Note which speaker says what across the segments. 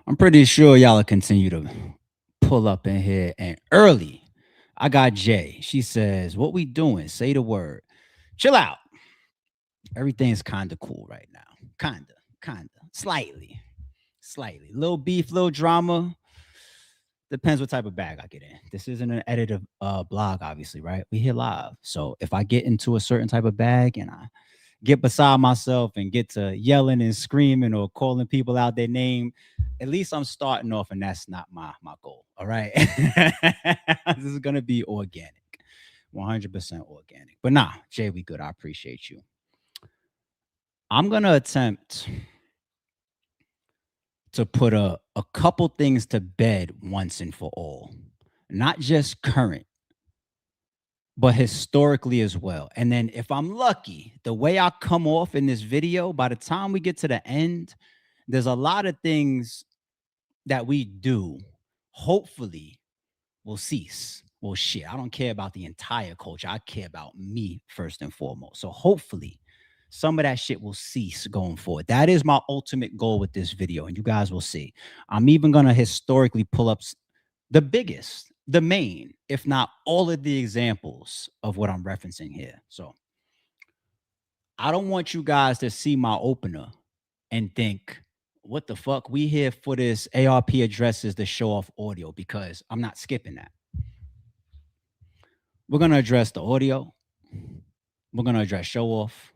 Speaker 1: I'm pretty sure y'all will continue to pull up in here and early. I got Jay. She says, "What we doing? Say the word. Chill out. Everything's kind of cool right now. Kinda, slightly. Little beef, little drama. Depends what type of bag I get in. This isn't an edited blog, obviously, right? We here live. So if I get into a certain type of bag and I get beside myself and get to yelling and screaming or calling people out their name, at least I'm starting off, and that's not my goal. All right. This is gonna be organic, 100% organic. But nah, Jay, we good. I appreciate you. I'm gonna attempt to put a couple things to bed once and for all. Not just current, but historically as well. And then if I'm lucky, the way I come off in this video, by the time we get to the end, there's a lot of things that we do, hopefully, will cease. Well, shit, I don't care about the entire culture. I care about me first and foremost. So hopefully, some of that shit will cease going forward. That is my ultimate goal with this video, and you guys will see. I'm even gonna historically pull up the biggest, the main, if not all of the examples of what I'm referencing here. So I don't want you guys to see my opener and think, what the fuck? We here for this ARP addresses the show off audio, because I'm not skipping that. We're gonna address the audio. We're gonna address show off.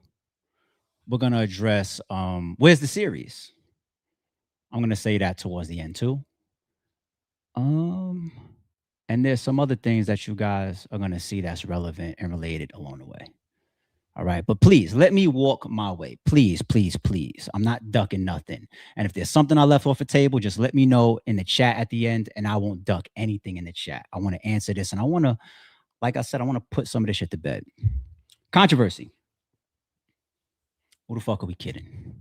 Speaker 1: We're gonna address where's the series. I'm gonna say that towards the end too. Um, and there's some other things that you guys are gonna see that's relevant and related along the way. All right. But please let me walk my way. Please, please, please. I'm not ducking nothing. And if there's something I left off the table, just let me know in the chat at the end, and I won't duck anything in the chat. I want to answer this, and I want to, like I said, I want to put some of this shit to bed. Controversy. Who the fuck are we kidding?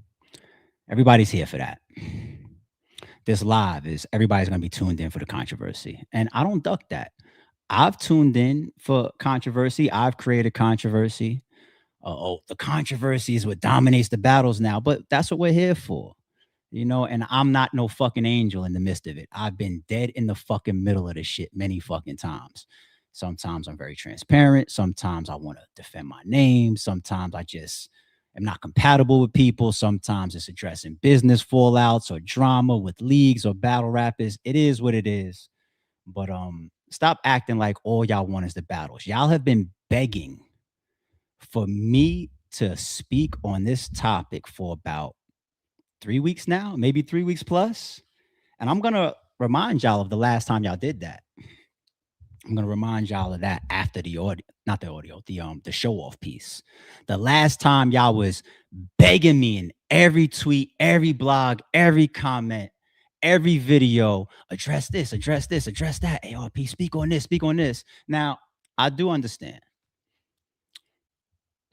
Speaker 1: Everybody's here for that. This live is everybody's going to be tuned in for the controversy. And I don't duck that. I've tuned in for controversy. I've created controversy. Oh, the controversy is what dominates the battles now, but that's what we're here for. And I'm not no fucking angel in the midst of it. I've been dead in the fucking middle of this shit many fucking times. Sometimes I'm very transparent. Sometimes I want to defend my name. Sometimes I just am not compatible with people. Sometimes it's addressing business fallouts or drama with leagues or battle rappers. It is what it is. But stop acting like all y'all want is the battles. Y'all have been begging for me to speak on this topic for about 3 weeks now, maybe 3 weeks plus. And I'm going to remind y'all of the last time y'all did that. I'm going to remind y'all of that after the audio, not the audio, the show off piece. The last time y'all was begging me in every tweet, every blog, every comment, every video, address this, address that. ARP, speak on this, speak on this. Now, I do understand.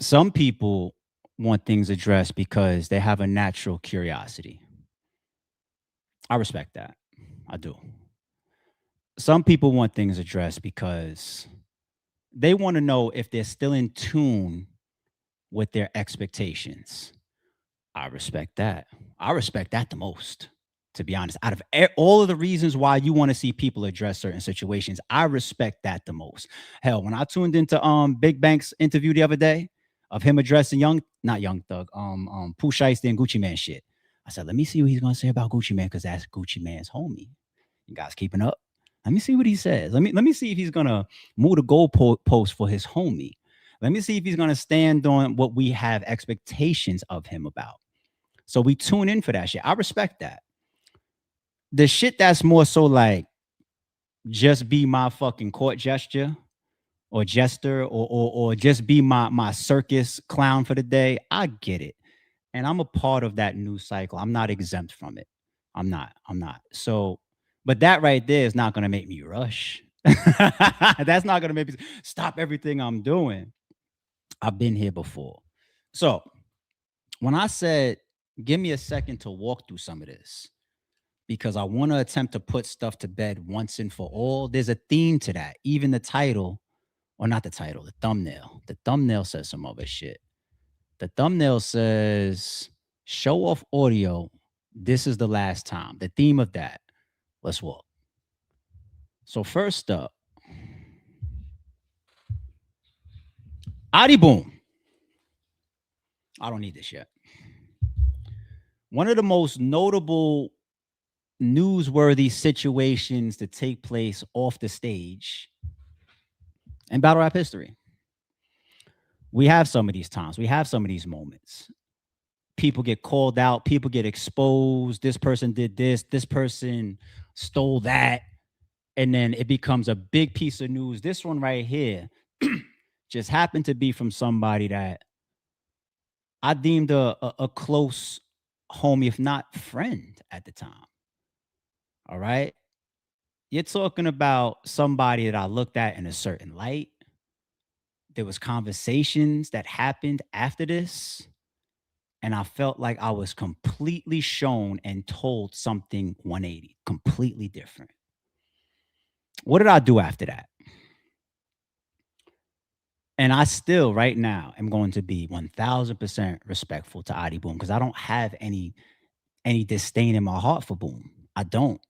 Speaker 1: Some people want things addressed because they have a natural curiosity. I respect that. I do. Some people want things addressed because they want to know if they're still in tune with their expectations. I respect that. I respect that the most, to be honest. Out of all of the reasons why you want to see people address certain situations, I respect that the most. Hell, when I tuned into Big Bank's interview the other day of him addressing not Young Thug, Pooh Shiesty and Gucci Man shit, I said, let me see what he's gonna say about Gucci Man, because that's Gucci Man's homie. You guys keeping up? Let me see what he says. Let me see if he's gonna move the goalpost for his homie. Let me see if he's gonna stand on what we have expectations of him about. So we tune in for that shit. I respect that. The shit that's more so like just be my fucking court gesture or jester, or just be my circus clown for the day. I get it. And I'm a part of that news cycle. I'm not exempt from it. I'm not. So, but that right there is not going to make me rush. That's not going to make me stop everything I'm doing. I've been here before. So, when I said, give me a second to walk through some of this, because I want to attempt to put stuff to bed once and for all, there's a theme to that. Even the title, or not the title, the thumbnail. The thumbnail says some other shit. The thumbnail says show off audio This is the last time. The theme of that. Let's walk. So first up, Adi Boom. I don't need this yet. One of the most notable newsworthy situations to take place off the stage in battle rap history. We have some of these times. We have some of these moments. People get called out. People get exposed. This person did this. This person stole that. And then it becomes a big piece of news. This one right here just happened to be from somebody that I deemed a close homie, if not friend at the time. All right. You're talking about somebody that I looked at in a certain light. There was conversations that happened after this, and I felt like I was completely shown and told something 180, completely different. What did I do after that? And I still, right now, am going to be 1000% respectful to Adi Boom because I don't have any disdain in my heart for Boom. I don't.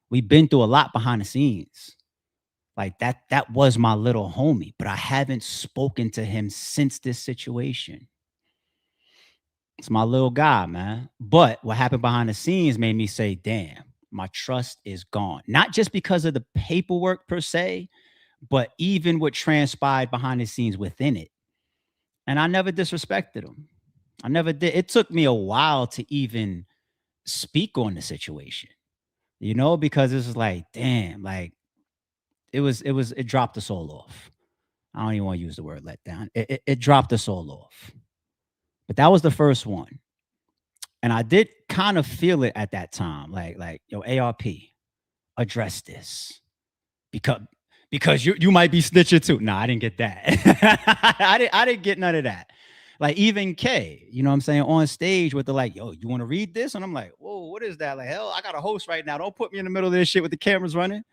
Speaker 1: We've been through a lot behind the scenes. Like that was my little homie, but I haven't spoken to him since this situation. It's my little guy, man. But what happened behind the scenes made me say, damn, my trust is gone. Not just because of the paperwork per se, but even what transpired behind the scenes within it. And I never disrespected him. I never did. It took me a while to even speak on the situation, because it's like, damn, like it dropped us all off. I don't even want to use the word let down. It dropped us all off. But that was the first one. And I did kind of feel it at that time. Like, yo, ARP, address this. Because because you might be snitching too. No, I didn't get that. I didn't get none of that. Like even K, you know what I'm saying, on stage with the like, yo, you want to read this? And I'm like, whoa, what is that? Like, hell, I got a host right now. Don't put me in the middle of this shit with the cameras running.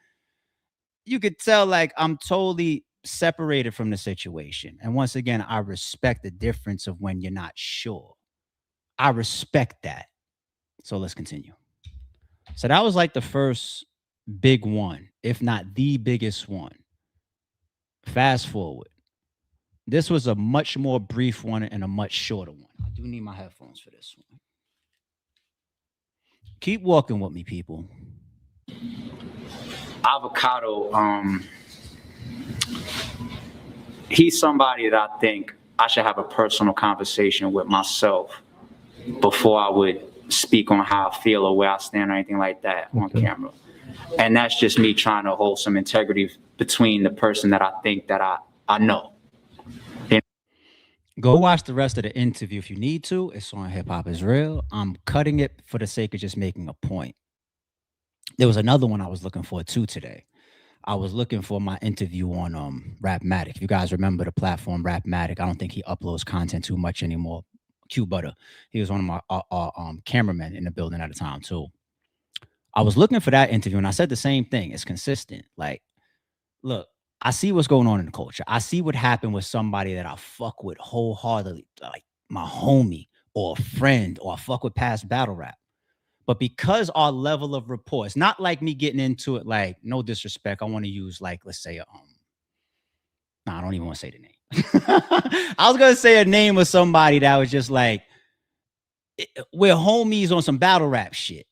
Speaker 1: You could tell like I'm totally separated from the situation. And once again, I respect the difference of when you're not sure. I respect that. So let's continue. So that was like the first big one, if not the biggest one. Fast forward. This was a much more brief one and a much shorter one. I do need my headphones for this one. Keep walking with me, people. Avocado, he's somebody that I think I should have a personal conversation with myself before I would speak on how I feel or where I stand or anything like that on camera. And that's just me trying to hold some integrity between the person that I think that I know. Go watch the rest of the interview if you need to. It's on Hip Hop Is Real. I'm cutting it for the sake of just making a point. There was another one I was looking for too today. I was looking for my interview on Rapmatic. If you guys remember the platform Rapmatic, I don't think he uploads content too much anymore. Q Butter, he was one of my cameramen in the building at the time too. I was looking for that interview and I said the same thing. It's consistent. Like, look, I see what's going on in the culture. I see what happened with somebody that I fuck with wholeheartedly, like my homie or a friend, or I fuck with past battle rap. But because our level of rapport, it's not like me getting into it, like, no disrespect. I want to use, like, let's say, I don't even want to say the name. I was going to say a name of somebody that was just like, we're homies on some battle rap shit,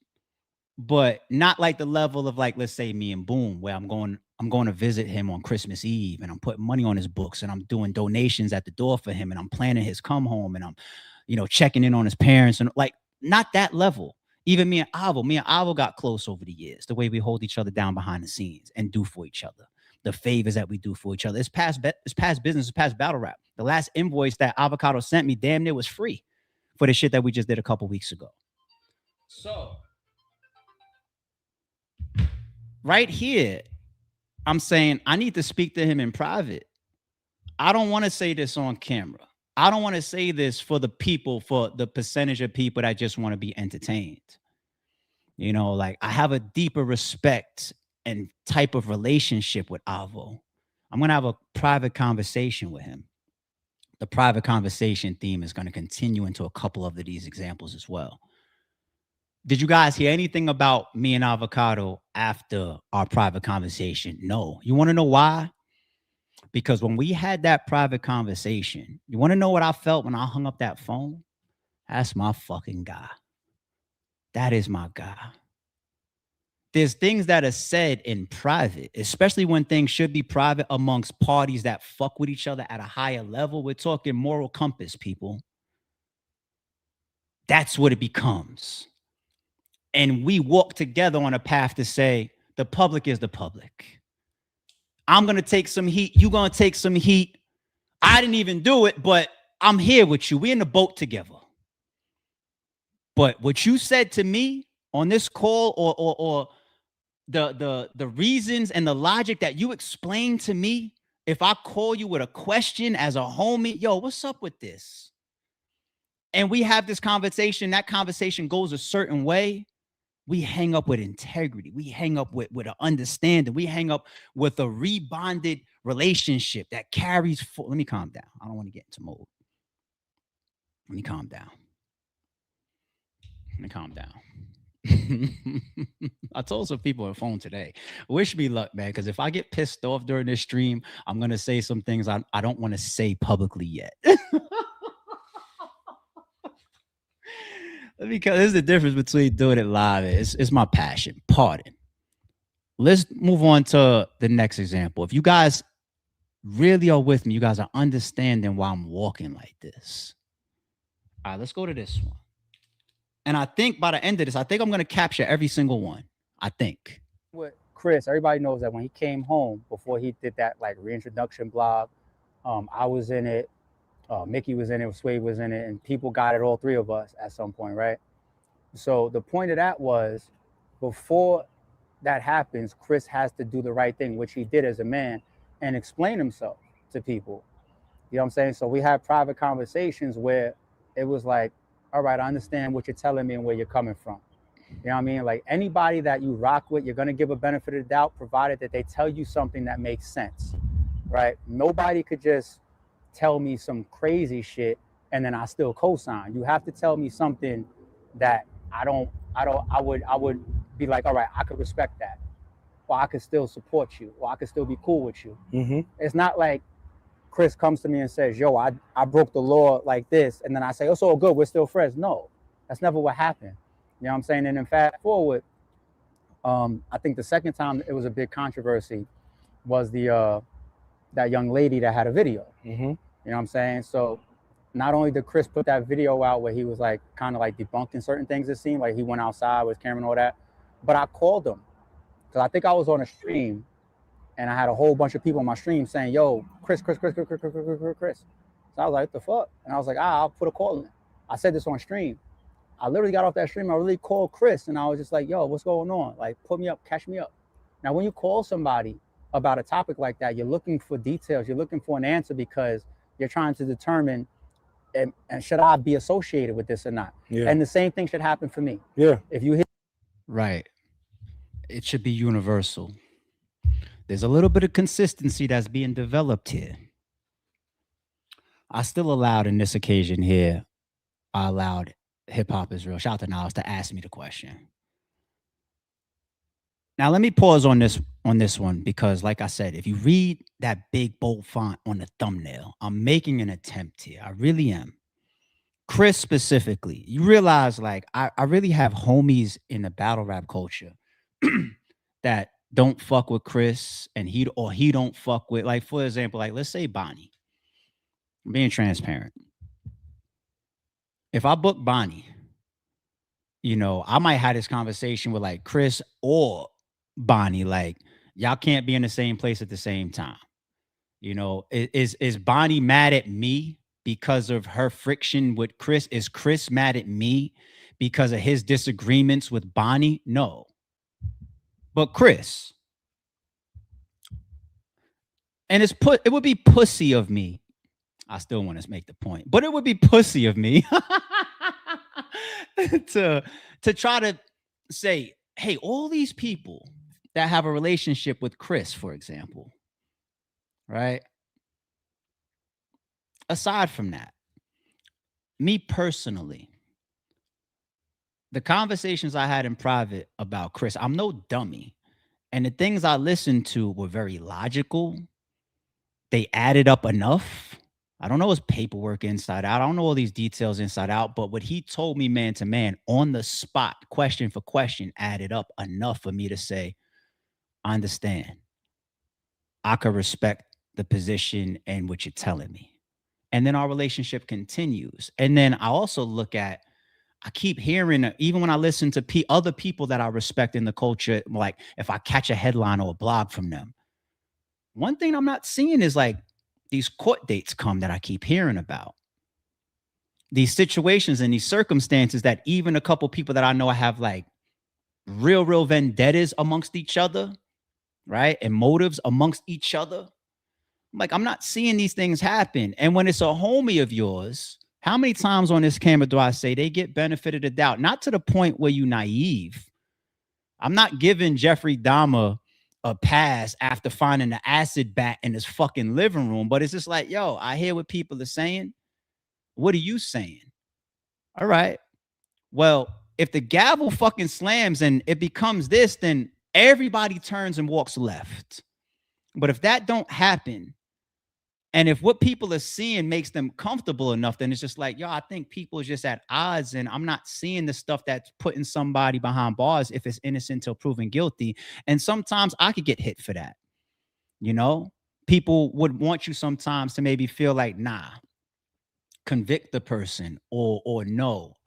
Speaker 1: but not like the level of like, let's say me and Boom, where I'm going to visit him on Christmas Eve and I'm putting money on his books and I'm doing donations at the door for him and I'm planning his come home and I'm, checking in on his parents and like not that level. Even me and Avo got close over the years, the way we hold each other down behind the scenes and do for each other, the favors that we do for each other. It's past business, it's past battle rap. The last invoice that Avocado sent me damn near was free for the shit that we just did a couple weeks ago. So right here, I'm saying I need to speak to him in private. I don't want to say this on camera. I don't want to say this for the people, for the percentage of people that just want to be entertained. Like I have a deeper respect and type of relationship with Avo. I'm going to have a private conversation with him. The private conversation theme is going to continue into a couple of these examples as well. Did you guys hear anything about me and Avocado after our private conversation? No. You want to know why? Because when we had that private conversation, you want to know what I felt when I hung up that phone? That's my fucking guy. That is my guy. There's things that are said in private, especially when things should be private amongst parties that fuck with each other at a higher level. We're talking moral compass, people. That's what it becomes. And we walk together on a path to say the public is the public. I'm going to take some heat. You're going to take some heat. I didn't even do it, but I'm here with you. We're in the boat together. But what you said to me on this call, or the reasons and the logic that you explained to me, if I call you with a question as a homie, yo, what's up with this? And we have this conversation, that conversation goes a certain way. We hang up with integrity. We hang up with an understanding. We hang up with a rebonded relationship that carries forward. Let me calm down. I don't want to get into mode. Let me calm down. Let me calm down. I told some people on the phone today, wish me luck, man, because if I get pissed off during this stream, I'm going to say some things I don't want to say publicly yet. Because there's the difference between doing it live. It's my passion. Pardon. Let's move on to the next example. If you guys really are with me, you guys are understanding why I'm walking like this. All right, let's go to this one. And I think by the end of this, I think I'm going to capture every single one. I think.
Speaker 2: With Chris, everybody knows that when he came home before he did that like reintroduction blog, I was in it, Mickey was in it, Sway was in it, and people got it, all three of us at some point, right? So the point of that was, before that happens, Chris has to do the right thing, which he did as a man, and explain himself to people. You know what I'm saying? So we had private conversations where it was like, all right, I understand what you're telling me and where you're coming from. You know what I mean? Like, anybody that you rock with, you're going to give a benefit of the doubt, provided that they tell you something that makes sense, right? Nobody could just tell me some crazy shit and then I still co-sign. You have to tell me something that I would be like, all right, I could respect that, or I could still support you, or I could still be cool with you.
Speaker 3: Mm-hmm.
Speaker 2: It's not like Chris comes to me and says, yo, I broke the law like this, and then I say, oh, it's all good, we're still friends. No, that's never what happened. You know what I'm saying? And then fast forward, I think the second time it was a big controversy was the that young lady that had a video.
Speaker 3: Mm-hmm.
Speaker 2: You know what I'm saying? So not only did Chris put that video out where he was like kind of like debunking certain things, it seemed like he went outside with camera and all that, but I called him because I think I was on a stream and I had a whole bunch of people on my stream saying, yo, Chris. So I was like, what the fuck? And I was like, I'll put a call in. I said this on stream. I literally got off that stream. I really called Chris and I was just like, yo, what's going on? Like, put me up, catch me up. Now, when you call somebody about a topic like that, you're looking for details. You're looking for an answer because you're trying to determine, and should I be associated with this or not?
Speaker 3: Yeah.
Speaker 2: And the same thing should happen for me.
Speaker 3: Yeah.
Speaker 2: If you hit.
Speaker 1: Right. It should be universal. There's a little bit of consistency that's being developed here. I still allowed in this occasion here, I allowed Hip Hop is Real, shout out to Niles, to ask me the question. Now let me pause on this one because, like I said, if you read that big bold font on the thumbnail, I'm making an attempt here. I really am. Chris specifically, you realize like I really have homies in the battle rap culture that don't fuck with Chris and he don't fuck with, like, for example, like let's say Bonnie. I'm being transparent. If I book Bonnie, you know, I might have this conversation with like Chris or Bonnie, like, y'all can't be in the same place at the same time. You know, is Bonnie mad at me because of her friction with Chris? Is Chris mad at me because of his disagreements with Bonnie? No. But Chris, and it would be pussy of me. I still want to make the point, but it would be pussy of me to try to say, hey, all these people that have a relationship with Chris, for example, right? Aside from that, me personally, the conversations I had in private about Chris, I'm no dummy. And the things I listened to were very logical. They added up enough. I don't know his paperwork inside out. I don't know all these details inside out, but what he told me man to man on the spot, question for question, added up enough for me to say, I understand. I could respect the position and what you're telling me. And then our relationship continues. And then I also look at, I keep hearing, even when I listen to other people that I respect in the culture, like if I catch a headline or a blog from them, one thing I'm not seeing is like these court dates come that I keep hearing about. These situations and these circumstances that even a couple people that I know have like real vendettas amongst each other, right? And motives amongst each other. Like, I'm not seeing these things happen. And when it's a homie of yours, how many times on this camera do I say they get benefit of the doubt? Not to the point where you naive. I'm not giving Jeffrey Dahmer a pass after finding the acid bat in his fucking living room, but it's just like, yo, I hear what people are saying. What are you saying? All right. Well, if the gavel fucking slams and it becomes this, then everybody turns and walks left. But if that don't happen, and if what people are seeing makes them comfortable enough, then it's just like, yo, I think people are just at odds. And I'm not seeing the stuff that's putting somebody behind bars if it's innocent until proven guilty. And sometimes I could get hit for that. You know, people would want you sometimes to maybe feel like, nah, convict the person or no,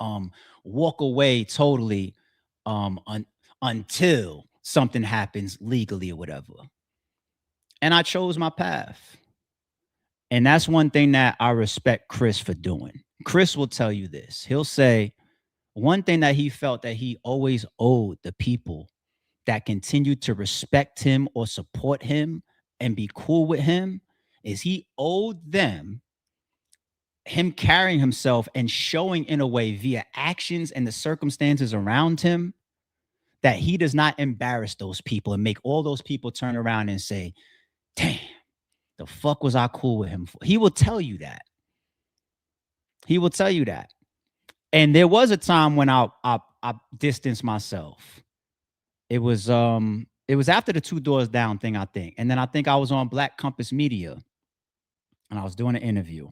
Speaker 1: walk away totally until something happens legally or whatever. And I chose my path. And that's one thing that I respect Chris for doing. Chris will tell you this. He'll say one thing that he felt that he always owed the people that continue to respect him or support him and be cool with him is he owed them him carrying himself and showing in a way via actions and the circumstances around him that he does not embarrass those people and make all those people turn around and say, damn, the fuck was I cool with him for? He will tell you that. He will tell you that. And there was a time when I distanced myself. It was after the Two Doors Down thing, I think. And then I think I was on Black Compass Media and I was doing an interview.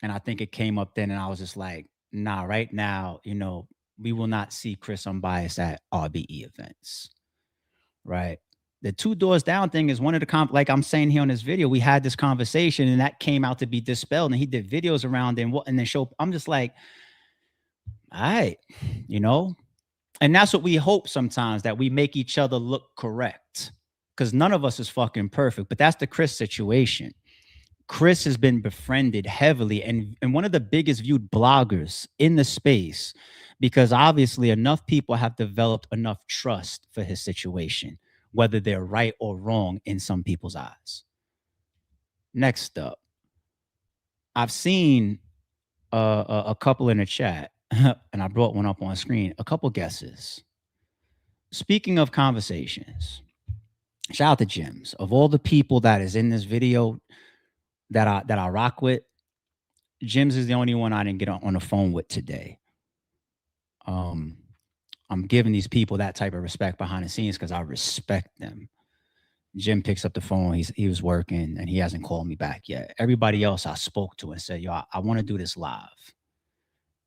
Speaker 1: And I think it came up then and I was just like, nah, right now, we will not see Chris Unbiased at RBE events. Right. The Two Doors Down thing is one of the like I'm saying here on this video, we had this conversation and that came out to be dispelled and he did videos around and then show. I'm just like, all right, and that's what we hope sometimes, that we make each other look correct, because none of us is fucking perfect. But that's the Chris situation. Chris has been befriended heavily and one of the biggest viewed bloggers in the space, because obviously enough people have developed enough trust for his situation, whether they're right or wrong in some people's eyes. Next up, I've seen a couple in the chat, and I brought one up on screen, a couple guesses. Speaking of conversations, shout out to Jims. Of all the people that is in this video that I rock with, Jims is the only one I didn't get on the phone with today. I'm giving these people that type of respect behind the scenes because I respect them. Jim picks up the phone. He was working and he hasn't called me back yet. Everybody else I spoke to and said, yo, I want to do this live.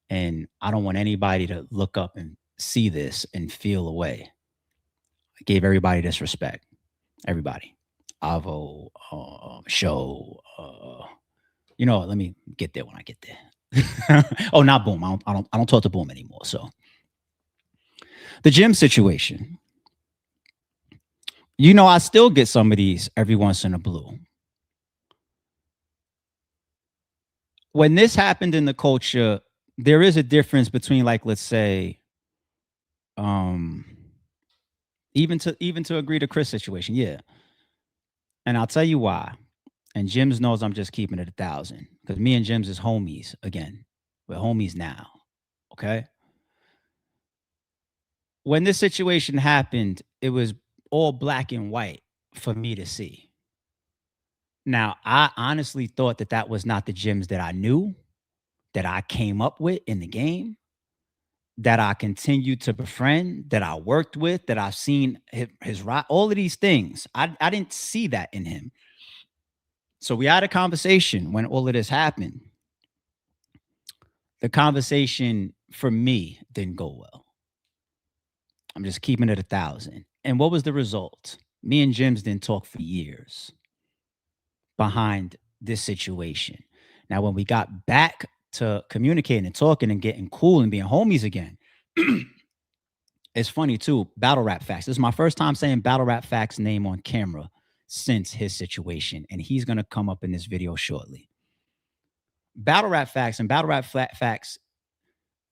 Speaker 1: And I don't want anybody to look up and see this and feel away. I gave everybody this respect. Everybody. Avo, Show, let me get there when I get there. Oh, not Boom. I don't talk to Boom anymore. So the gym situation. I still get some of these every once in a blue. When this happened in the culture, there is a difference between, like, let's say, even to agree to Chris situation, yeah. And I'll tell you why. And Jims knows I'm just keeping it 1,000 because me and Jims is homies again. We're homies now. Okay. When this situation happened, it was all black and white for me to see. Now, I honestly thought that was not the Jims that I knew, that I came up with in the game. that I continue to befriend, that I worked with, that I've seen his all of these things. I didn't see that in him. So we had a conversation when all of this happened. The conversation for me didn't go well. I'm just keeping it 1,000. And what was the result? Me and Jims didn't talk for years behind this situation. Now, when we got back to communicating and talking and getting cool and being homies again, it's funny too. Battle Rap Facts. This is my first time saying Battle Rap Facts name on camera since his situation, and he's gonna come up in this video shortly. Battle Rap Facts and Battle Rap Facts.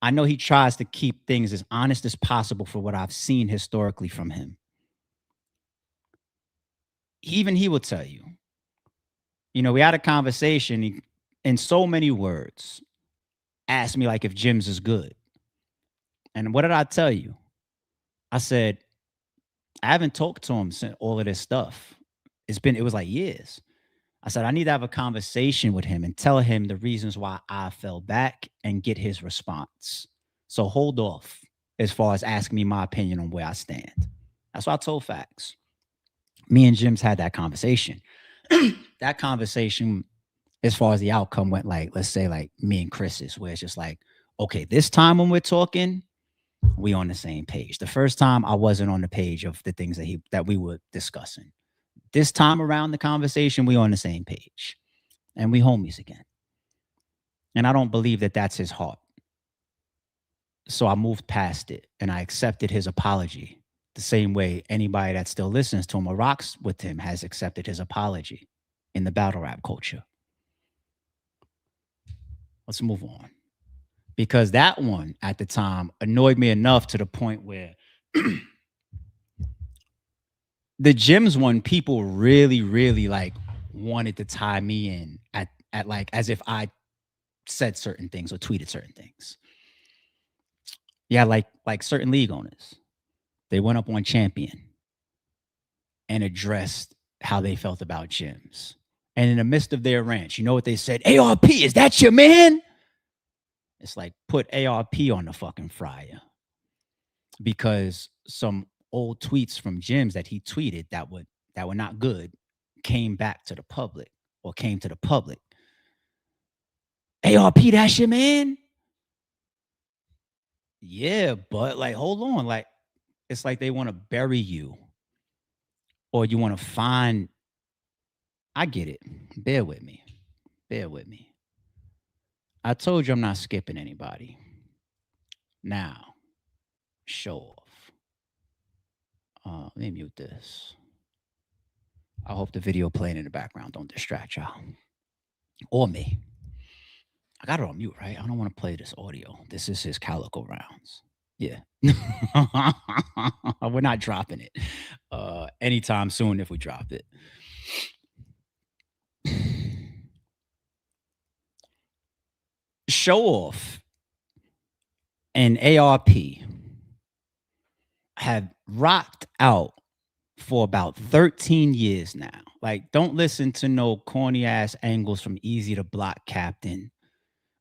Speaker 1: I know he tries to keep things as honest as possible for what I've seen historically from him. Even he will tell you. You know, we had a conversation. He, in so many words, asked me like if Jims is good. And what did I tell you? I said, I haven't talked to him since all of this stuff. It was like years. I said, I need to have a conversation with him and tell him the reasons why I fell back and get his response. So hold off as far as asking me my opinion on where I stand. That's what I told Facts. Me and Jims had that conversation. That conversation, as far as the outcome went, like, let's say like me and Chris's, where it's just like, okay, this time when we're talking, we on the same page. The first time I wasn't on the page of the things that we were discussing. This time around the conversation, we on the same page, and we homies again. And I don't believe that that's his heart. So I moved past it and I accepted his apology the same way anybody that still listens to him or rocks with him has accepted his apology in the battle rap culture. Let's move on. Because that one at the time annoyed me enough to the point where the Jims one, people really, really like wanted to tie me in at like as if I said certain things or tweeted certain things. Yeah, like certain league owners. They went up on Champion and addressed how they felt about Jims. And in the midst of their rant, you know what they said? ARP, is that your man? It's like, put ARP on the fucking fryer. Because some old tweets from Jims that he tweeted that were not good came back to the public or came to the public. ARP, that's your man? Yeah, but like, hold on. Like, it's like they want to bury you or you want to find. I get it. Bear with me. Bear with me. I told you I'm not skipping anybody. Now, Showoff. Let me mute this. I hope the video playing in the background don't distract y'all. Or me. I got it on mute, right? I don't want to play this audio. This is his Calico rounds. Yeah. We're not dropping it anytime soon if we drop it. Showoff and ARP have rocked out for about 13 years now. Like, don't listen to no corny ass angles from Easy to Block Captain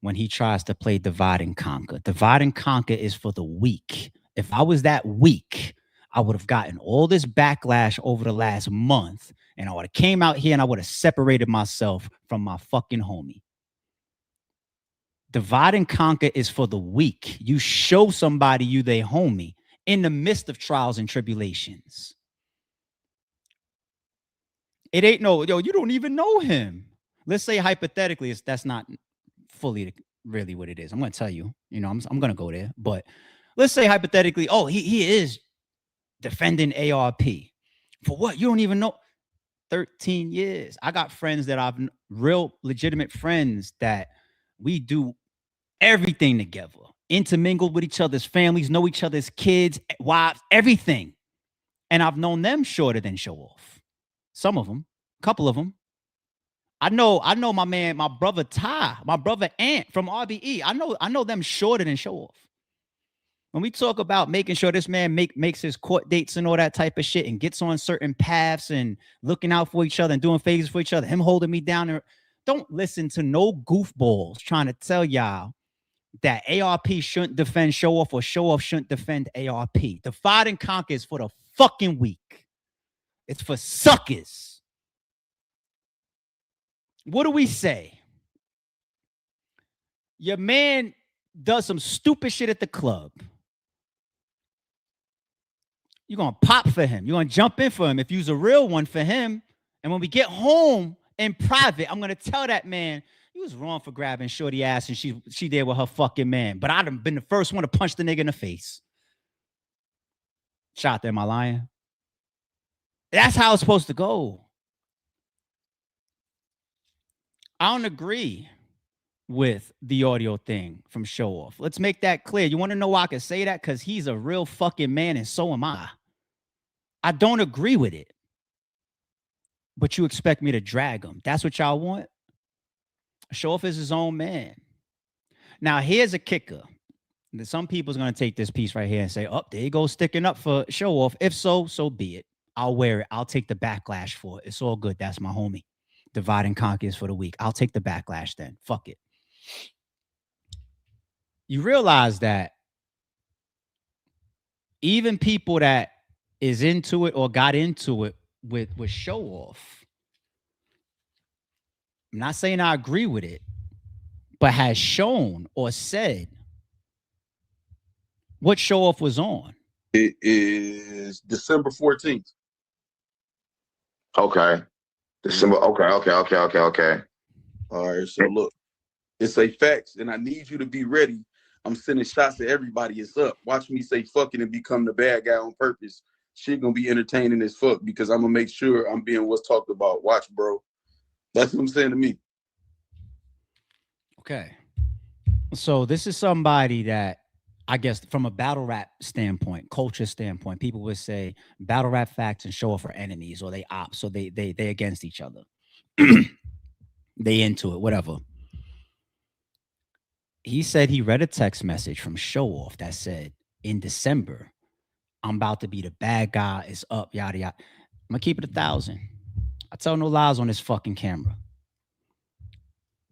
Speaker 1: when he tries to play divide and conquer. Divide and conquer is for the weak. If I was that weak, I would have gotten all this backlash over the last month, and I would have came out here and I would have separated myself from my fucking homie. Divide and conquer is for the weak. You show somebody you they homie in the midst of trials and tribulations. It ain't no, yo, you don't even know him. Let's say hypothetically, that's not fully really what it is. I'm going to tell you, I'm going to go there. But let's say hypothetically, oh, he is defending ARP. For what? You don't even know. 13 years. I got friends that I've real legitimate friends that we do everything together, intermingled with each other's families, know each other's kids, wives, everything. And I've known them shorter than Showoff. Some of them, a couple of them. I know my man, my brother Ty, my brother Ant from RBE. I know them shorter than Showoff. When we talk about making sure this man makes his court dates and all that type of shit and gets on certain paths and looking out for each other and doing favors for each other, him holding me down there. Don't listen to no goofballs trying to tell y'all that ARP shouldn't defend Showoff or Showoff shouldn't defend ARP. Divide and conquer is for the fucking weak. It's for suckers. What do we say? Your man does some stupid shit at the club. You're going to pop for him. You're going to jump in for him if you's a real one for him. And when we get home in private, I'm going to tell that man, you was wrong for grabbing shorty ass and she there with her fucking man. But I'd have been the first one to punch the nigga in the face. Shot there, am I lying? That's how it's supposed to go. I don't agree with the audio thing from Showoff. Let's make that clear. You want to know why I can say that? Because he's a real fucking man and so am I. I don't agree with it. But you expect me to drag him. That's what y'all want? Showoff is his own man. Now, here's a kicker. Some people's going to take this piece right here and say, oh, there you go, sticking up for Showoff. If so, so be it. I'll wear it. I'll take the backlash for it. It's all good. That's my homie. Divide and conquer is for the weak. I'll take the backlash then. Fuck it. You realize that even people that is into it or got into it with Showoff, I'm not saying I agree with it, but has shown or said what Showoff was on.
Speaker 3: It is December 14th.
Speaker 4: Okay. December. Okay.
Speaker 3: All right. So look, it's a facts, and I need you to be ready. I'm sending shots to everybody. It's up. Watch me say fucking and become the bad guy on purpose. Shit gonna be entertaining as fuck because I'm gonna make sure I'm being what's talked about. Watch, bro. That's what I'm saying to me.
Speaker 1: Okay. So this is somebody that I guess from a battle rap standpoint, culture standpoint, people would say battle rap facts and Showoff are enemies or they ops, so they against each other. They into it, whatever. He said he read a text message from Showoff that said, in December, I'm about to be the bad guy, it's up, yada yada. I'm gonna keep it 1,000. I tell no lies on this fucking camera.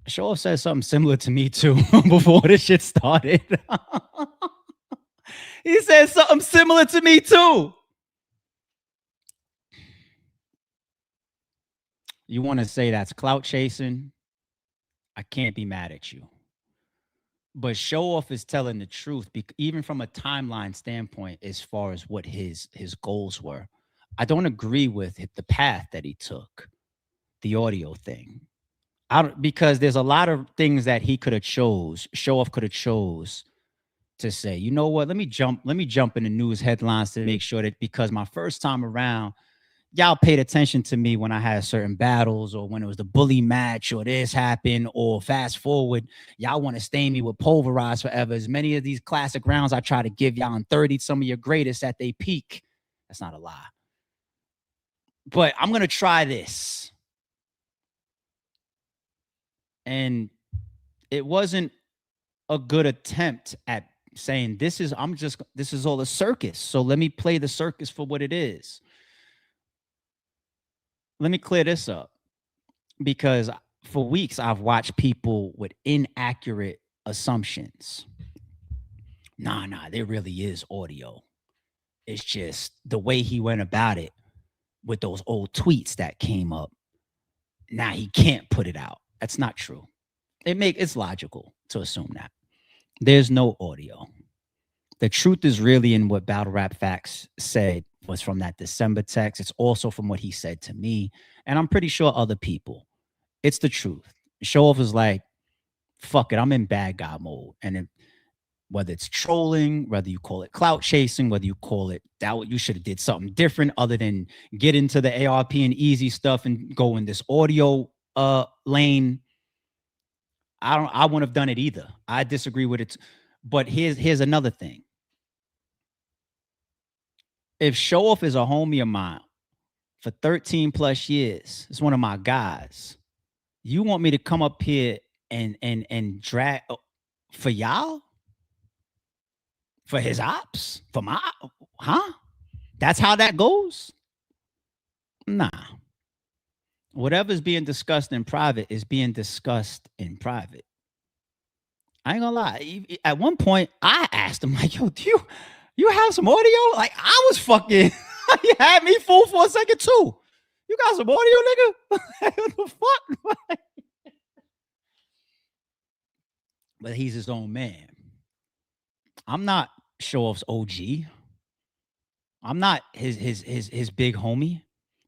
Speaker 1: Showoff said something similar to me too before this shit started. He said something similar to me too. You want to say that's clout chasing? I can't be mad at you. But Showoff is telling the truth, even from a timeline standpoint, as far as what his goals were. I don't agree with the path that he took, the audio thing. Because there's a lot of things that he could have chose, Showoff could have chose to say, you know what, let me jump in the news headlines to make sure that because my first time around, y'all paid attention to me when I had certain battles or when it was the bully match or this happened, or fast forward, y'all want to stain me with pulverized forever. As many of these classic rounds I try to give y'all in 30, some of your greatest at they peak. That's not a lie. But I'm going to try this. And it wasn't a good attempt at saying this is all a circus. So let me play the circus for what it is. Let me clear this up, because for weeks I've watched people with inaccurate assumptions. Nah, there really is audio. It's just the way he went about it with those old tweets that came up. Now he can't put it out. That's not true. It's logical to assume that. There's no audio. The truth is really in what Battle Rap Facts said was from that December text. It's also from what he said to me, and I'm pretty sure other people. It's the truth. Showoff is like, fuck it, I'm in bad guy mode. And whether it's trolling, whether you call it clout chasing, whether you call it that, you should have did something different other than get into the ARP and easy stuff and go in this audio lane. I wouldn't have done it either. I disagree with it. But here's another thing. If Showoff is a homie of mine for 13 plus years, it's one of my guys. You want me to come up here and drag for y'all? For his ops? For my, huh? That's how that goes? Nah. Whatever's being discussed in private is being discussed in private. I ain't gonna lie. At one point, I asked him, like, yo, do you have some audio? Like, I was fucking, he had me fooled for a second too. You got some audio, nigga? What the fuck? But he's his own man. I'm not Showoff's OG. I'm not his big homie.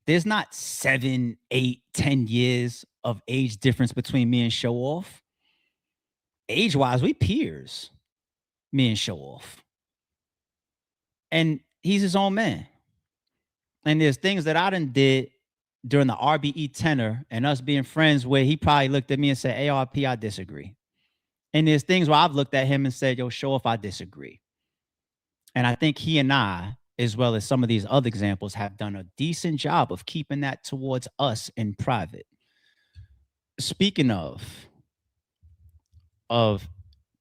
Speaker 1: There's not 7, 8, 10 years of age difference between me and Showoff. Age-wise, we peers. Me and Showoff. And he's his own man. And there's things that I done did during the RBE tenor and us being friends where he probably looked at me and said, ARP, I disagree. And there's things where I've looked at him and said, yo, Showoff, I disagree. And I think he and I, as well as some of these other examples, have done a decent job of keeping that towards us in private. Speaking of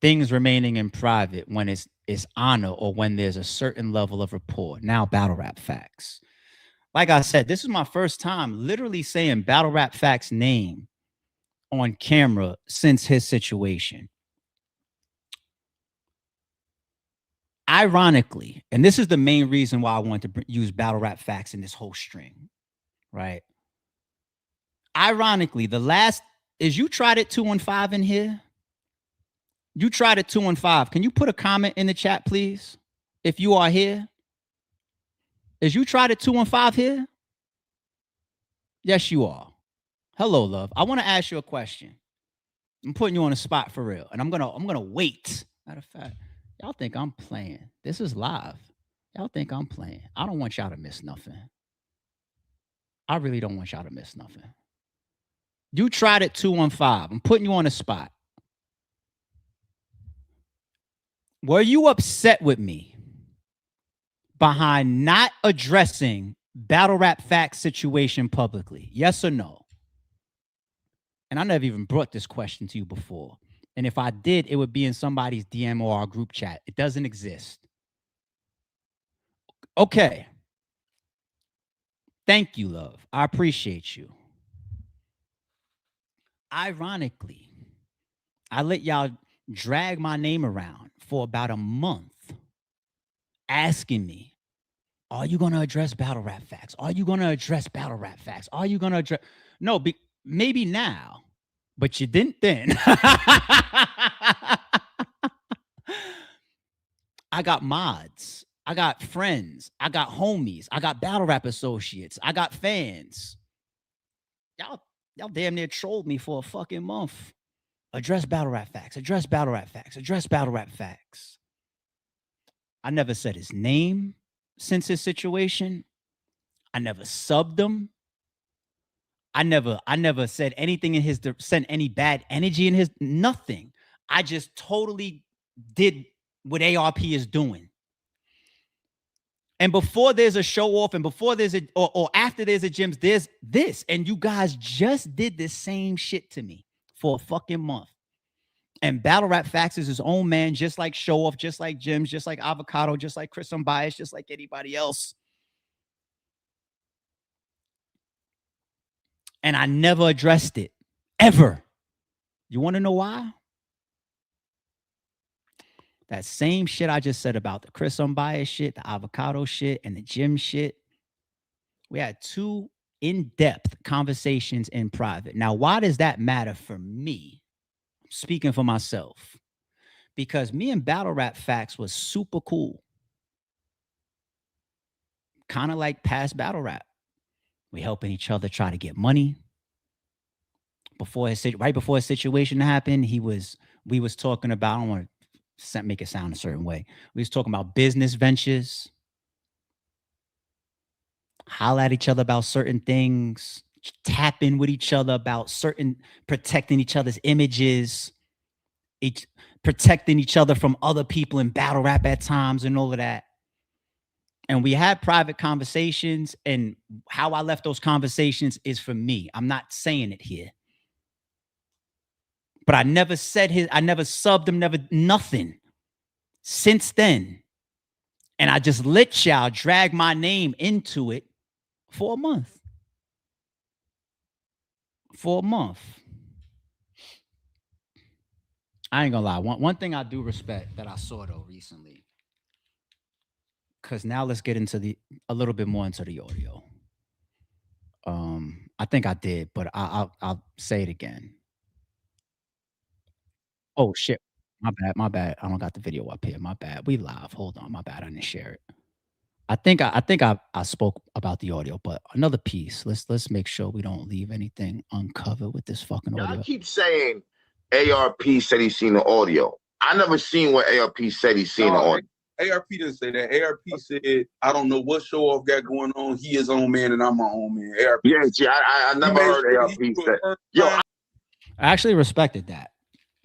Speaker 1: things remaining in private when it's honor or when there's a certain level of rapport. Now, battle rap facts. Like I said, this is my first time literally saying battle rap facts name on camera since his situation. Ironically, and this is the main reason why I wanted to use battle rap facts in this whole string, right? Ironically, the last is you tried it 215 in here. You tried it 215. Can you put a comment in the chat, please? If you are here. Is you tried it 215 here? Yes, you are. Hello, love. I want to ask you a question. I'm putting you on the spot for real. And I'm gonna wait. Matter of fact, y'all think I'm playing. This is live. Y'all think I'm playing. I don't want y'all to miss nothing. I really don't want y'all to miss nothing. You tried it 215. I'm putting you on the spot. Were you upset with me behind not addressing battle rap facts situation publicly? Yes or no? And I never even brought this question to you before. And if I did, it would be in somebody's DM or our group chat. It doesn't exist. Okay. Thank you, love. I appreciate you. Ironically, I let y'all drag my name around for about a month asking me, are you going to address battle rap facts? Are you going to address battle rap facts? Are you going to address? No, maybe now, but you didn't then. I got mods. I got friends. I got homies. I got battle rap associates. I got fans. Y'all damn near trolled me for a fucking month. Address battle rap facts. Address battle rap facts. Address battle rap facts. I never said his name since his situation. I never subbed him. I never said anything in his, sent any bad energy in his, nothing. I just totally did what ARP is doing. And before there's a Showoff and before there's a, or after there's a Gyms, there's this. And you guys just did the same shit to me for a fucking month. And battle rap facts is his own man, just like Showoff, just like Gyms, just like Avocado, just like Chris Unbiased, just like anybody else. And I never addressed it, ever. You want to know why? That same shit I just said about the Chris Unbiased shit, the Avocado shit, and the Gym shit. We had 2 in-depth conversations in private. Now, why does that matter for me? Speaking for myself. Because me and Battle Rap Facts was super cool. Kind of like past Battle Rap. We helping each other try to get money. Right before his situation happened, we was talking about, I don't want to make it sound a certain way. We was talking about business ventures. Holler at each other about certain things. Tap in with each other about certain, protecting each other's images. Protecting each other from other people in battle rap at times and all of that. And we had private conversations, and how I left those conversations is for me. I'm not saying it here. But I never said I never subbed him, nothing since then. And I just let y'all drag my name into it for a month. For a month. I ain't gonna lie. One thing I do respect that I saw though recently, because now let's get into a little bit more into the audio. I think I did, but I'll say it again. Oh shit. My bad, my bad. I don't got the video up here. My bad. We live. Hold on. My bad. I didn't share it. I think I spoke about the audio, but another piece. Let's make sure we don't leave anything uncovered with this fucking
Speaker 4: Y'all
Speaker 1: audio.
Speaker 4: keep saying ARP said he seen the audio. I never seen what ARP said he seen the
Speaker 3: No,
Speaker 4: audio.
Speaker 3: ARP didn't say that. ARP said, I don't know what Showoff got going on. He his own man and I'm my own man. ARP.
Speaker 4: Yeah, see, I
Speaker 3: He
Speaker 4: never
Speaker 3: made
Speaker 4: heard
Speaker 3: sure
Speaker 4: ARP
Speaker 3: he threw
Speaker 4: say.
Speaker 3: a first
Speaker 4: Yo,
Speaker 3: round.
Speaker 1: I actually respected that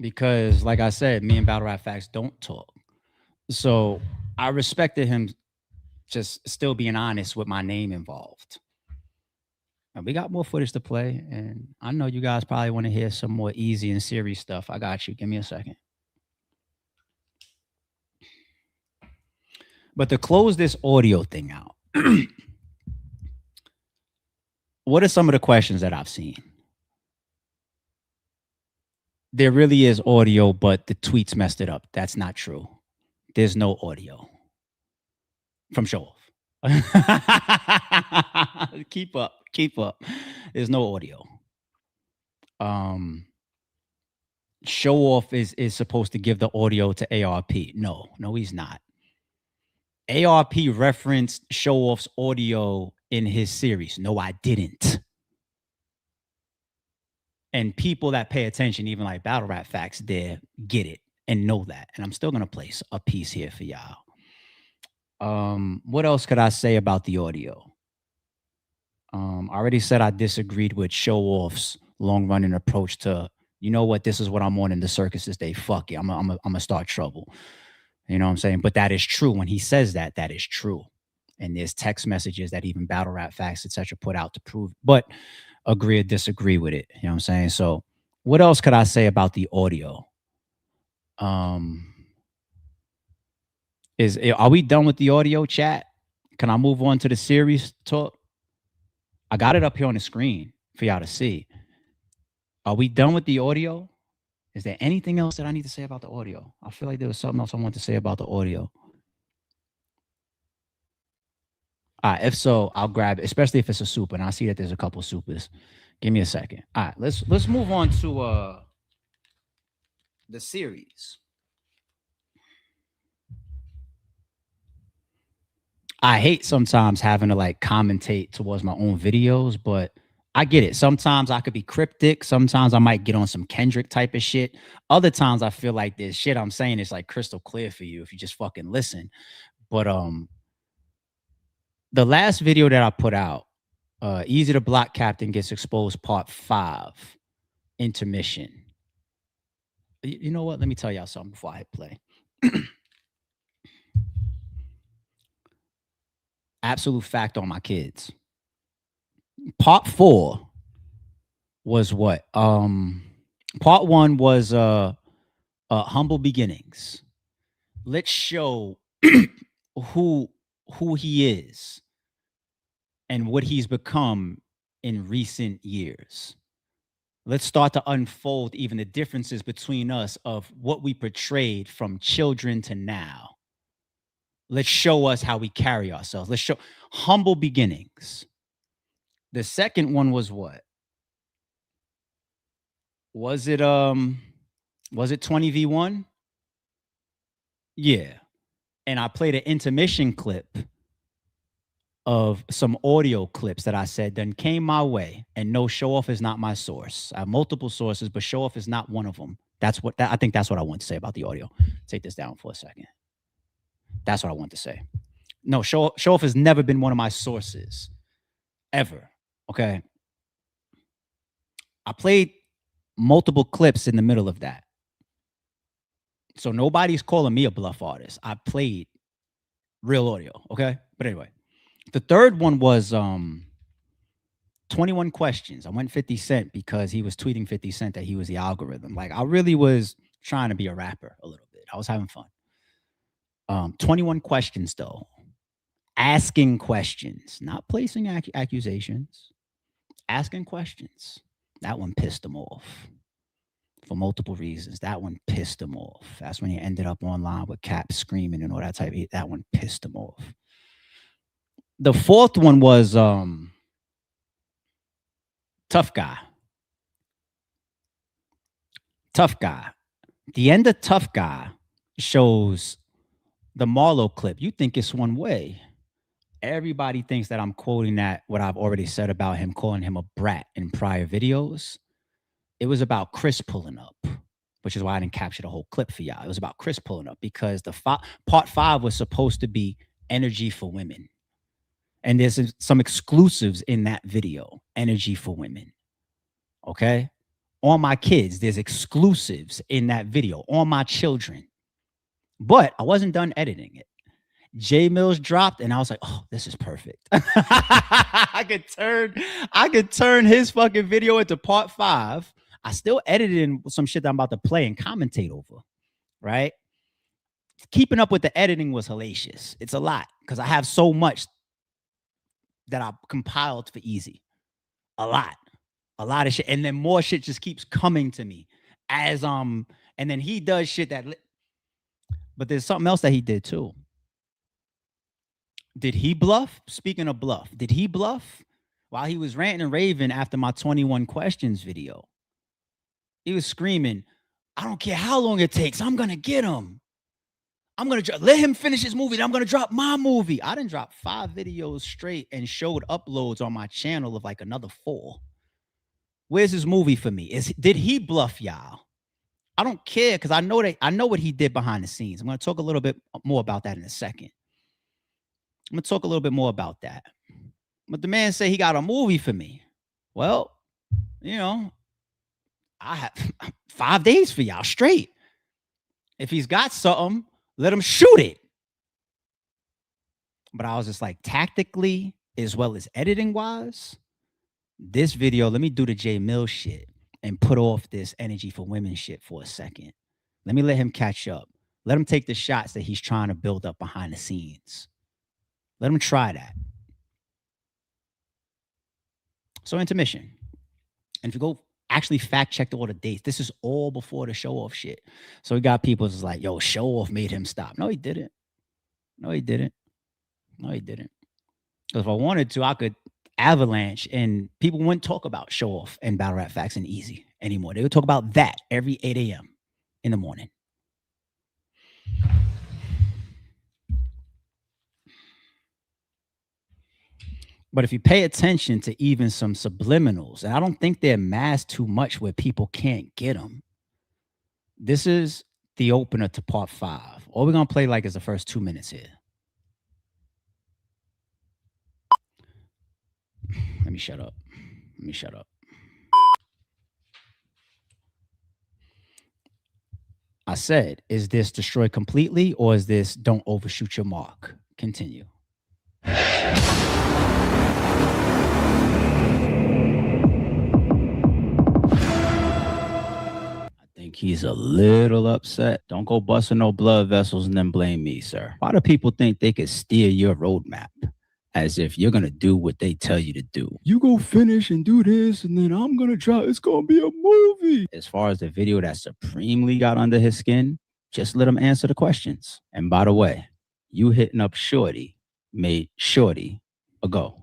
Speaker 1: because, like I said, me and Battle Rap Facts don't talk. So I respected him just still being honest with my name involved. And we got more footage to play, and I know you guys probably want to hear some more easy and serious stuff. I got you. Give me a second. But to close this audio thing out, what are some of the questions that I've seen? There really is audio, but the tweets messed it up. That's not true. There's no audio from Showoff. Keep up, keep up. There's no audio. Showoff is supposed to give the audio to ARP. No, he's not. ARP referenced Showoff's audio in his series. No, I didn't. And people that pay attention, even like Battle Rap Facts, there get it and know that. And I'm still gonna place a piece here for y'all. What else could I say about the audio? I already said I disagreed with Showoff's long running approach to, you know what, this is what I'm on in the circuses. They fuck it. I'm gonna start trouble. You know what I'm saying? But that is true. When he says that, that is true. And there's text messages that even Battle Rap Facts, etc., put out to prove, but agree or disagree with it. You know what I'm saying? So what else could I say about the audio? Are we done with the audio, chat? Can I move on to the series talk? I got it up here on the screen for y'all to see. Are we done with the audio? Is there anything else that I need to say about the audio? I feel like there was something else I want to say about the audio. All right, if so, I'll grab it, especially if it's a super. And I see that there's a couple supers. Give me a second. All right, let's move on to the series. I hate sometimes having to like commentate towards my own videos, but I get it. Sometimes I could be cryptic. Sometimes I might get on some Kendrick type of shit. Other times I feel like this shit I'm saying is like crystal clear for you if you just fucking listen. But the last video that I put out, Easy to Block Captain Gets Exposed Part 5, intermission. You know what? Let me tell y'all something before I hit play. Absolute fact on my kids. Part 4 was what? Part 1 was humble beginnings. Let's show who he is and what he's become in recent years. Let's start to unfold even the differences between us of what we portrayed from children to now. Let's show us how we carry ourselves. Let's show humble beginnings. The second one was what? Was it 20v1? Yeah. And I played an intermission clip of some audio clips that I said then came my way. And no, Showoff is not my source. I have multiple sources, but Showoff is not one of them. I think that's what I want to say about the audio. Take this down for a second. That's what I want to say. No, Showoff has never been one of my sources. Ever. Okay. I played multiple clips in the middle of that. So nobody's calling me a bluff artist. I played real audio. Okay. But anyway, the third one was 21 questions. I went 50 Cent because he was tweeting 50 Cent that he was the algorithm. Like I really was trying to be a rapper a little bit. I was having fun. 21 questions though. Asking questions, not placing accusations. Asking questions. That one pissed him off. for multiple reasons. That one pissed him off. That's when he ended up online with Cap screaming and all that type of. That one pissed him off. The fourth one was Tough Guy. Tough Guy. The end of Tough Guy shows the Marlowe clip. You think it's one way. Everybody thinks that I'm quoting that, what I've already said about him, calling him a brat in prior videos. It was about Chris pulling up, which is why I didn't capture the whole clip for y'all. It was about Chris pulling up because the part 5 was supposed to be energy for women. And there's some exclusives in that video, energy for women. Okay? On my kids, there's exclusives in that video, on my children. But I wasn't done editing it. J Mills dropped, and I was like, "Oh, this is perfect." I could turn his fucking video into part 5. I still edited in some shit that I'm about to play and commentate over, right? Keeping up with the editing was hellacious. It's a lot because I have so much that I compiled for easy. A lot of shit, and then more shit just keeps coming to me as and then he does shit that. But there's something else that he did too. Did he bluff? Speaking of bluff, did he bluff while he was ranting and raving after my 21 questions video? He was screaming, "I don't care how long it takes. I'm going to get him. I'm going to let him finish his movie. Then I'm going to drop my movie." I didn't drop 5 videos straight and showed uploads on my channel of like another 4. Where's his movie for me? Did he bluff y'all? I don't care because I know what he did behind the scenes. I'm going to talk a little bit more about that in a second. I'm going to talk a little bit more about that. But the man said he got a movie for me. Well, you know, I have 5 days for y'all straight. If he's got something, let him shoot it. But I was just like, tactically, as well as editing wise, this video, let me do the J Mill shit and put off this energy for women shit for a second. Let me let him catch up. Let him take the shots that he's trying to build up behind the scenes. Let him try that. So intermission. And if you go actually fact check all the dates, this is all before the Showoff shit. So we got people just like, yo, Showoff made him stop. No, he didn't. No, he didn't. No, he didn't. Because if I wanted to, I could avalanche and people wouldn't talk about Showoff and Battle Rap Facts and Easy anymore. They would talk about that every 8 a.m. in the morning. But if you pay attention to even some subliminals, and I don't think they're masked too much where people can't get them. This is the opener to part 5. All we're going to play like is the first 2 minutes here. Let me shut up. Let me shut up. I said, is this destroyed completely or is this don't overshoot your mark? Continue. He's a little upset. Don't go busting no blood vessels and then blame me, sir. Why do people think they could steer your roadmap as if you're going to do what they tell you to do? You go finish and do this, and then I'm going to try. It's going to be a movie. As far as the video that supremely got under his skin, just let him answer the questions. And by the way, you hitting up Shorty made Shorty a go.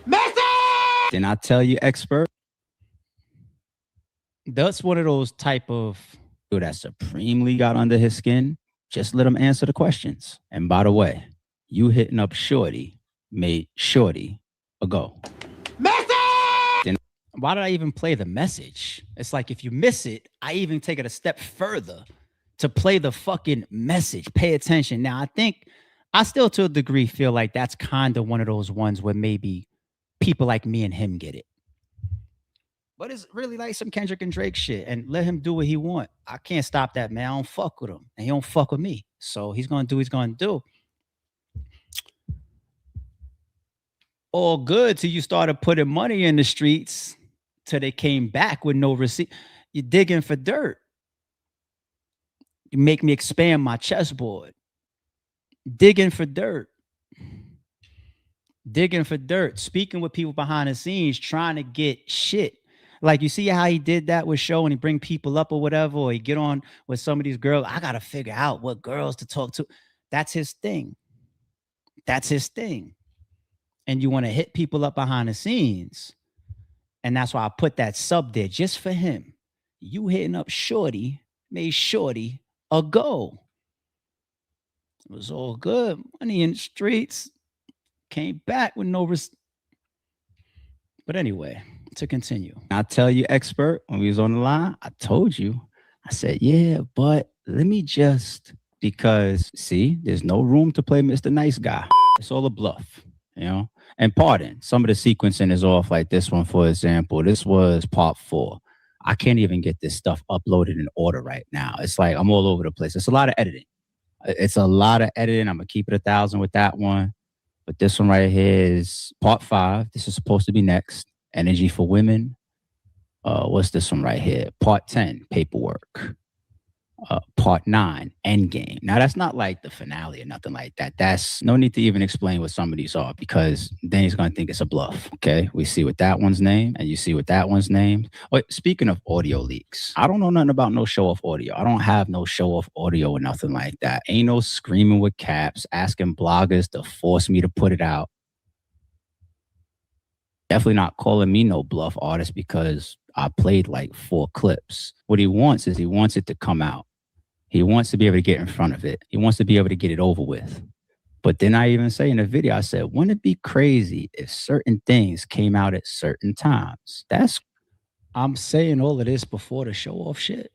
Speaker 1: Message! Didn't I tell you, expert? That's one of those type of that supremely got under his skin. Just let him answer the questions. And by the way, you hitting up Shorty made Shorty a go. Message! Then why did I even play the message? It's like if you miss it, I even take it a step further to play the fucking message. Pay attention. Now, I still to a degree feel like that's kind of one of those ones where maybe people like me and him get it. But it's really like some Kendrick and Drake shit, and let him do what he want. I can't stop that, man. I don't fuck with him, and he don't fuck with me. So he's gonna do what he's gonna do. All good till you started putting money in the streets till they came back with no receipt. You're digging for dirt. You make me expand my chessboard. Digging for dirt. Digging for dirt. Speaking with people behind the scenes, trying to get shit. Like, you see how he did that with Show and he bring people up or whatever, or he get on with some of these girls. I gotta figure out what girls to talk to. That's his thing. That's his thing. And you want to hit people up behind the scenes. And that's why I put that sub there just for him. You hitting up Shorty made Shorty a go. It was all good. Money in the streets. Came back with no But anyway, to continue. I tell you, expert, when we was on the line, I told you. I said, yeah, but let me just, because see, there's no room to play Mr. Nice Guy. It's all a bluff, you know? And pardon, some of the sequencing is off, like this one, for example. This was part 4. I can't even get this stuff uploaded in order right now. It's like I'm all over the place. It's a lot of editing. It's a lot of editing. I'm going to keep it 1,000 with that one. But this one right here is part 5. This is supposed to be next. Energy for Women. What's this one right here? Part 10, Paperwork. Part 9, Endgame. Now, that's not like the finale or nothing like that. That's no need to even explain what some of these are, because then he's going to think it's a bluff. Okay, we see what that one's name, and you see what that one's name. Wait, speaking of audio leaks, I don't know nothing about no Showoff audio. I don't have no Showoff audio or nothing like that. Ain't no screaming with caps, asking bloggers to force me to put it out. Definitely not calling me no bluff artist because I played like 4 clips. What he wants is he wants it to come out. He wants to be able to get in front of it. He wants to be able to get it over with. But then I even say in the video, I said, wouldn't it be crazy if certain things came out at certain times? I'm saying all of this before the Showoff shit.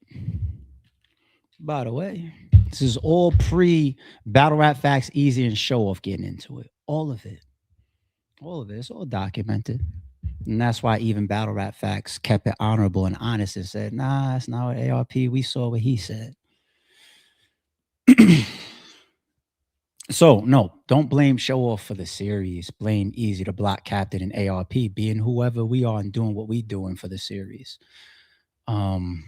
Speaker 1: By the way, this is all pre-Battle Rap Facts, Easy, and Showoff getting into it. All of it. All of it. It's all documented. And that's why even Battle Rap Facts kept it honorable and honest and said, nah, it's not what ARP. We saw what he said. So, no, don't blame Showoff for the series. Blame Easy, the Block Captain, and ARP being whoever we are and doing what we doing for the series. Don't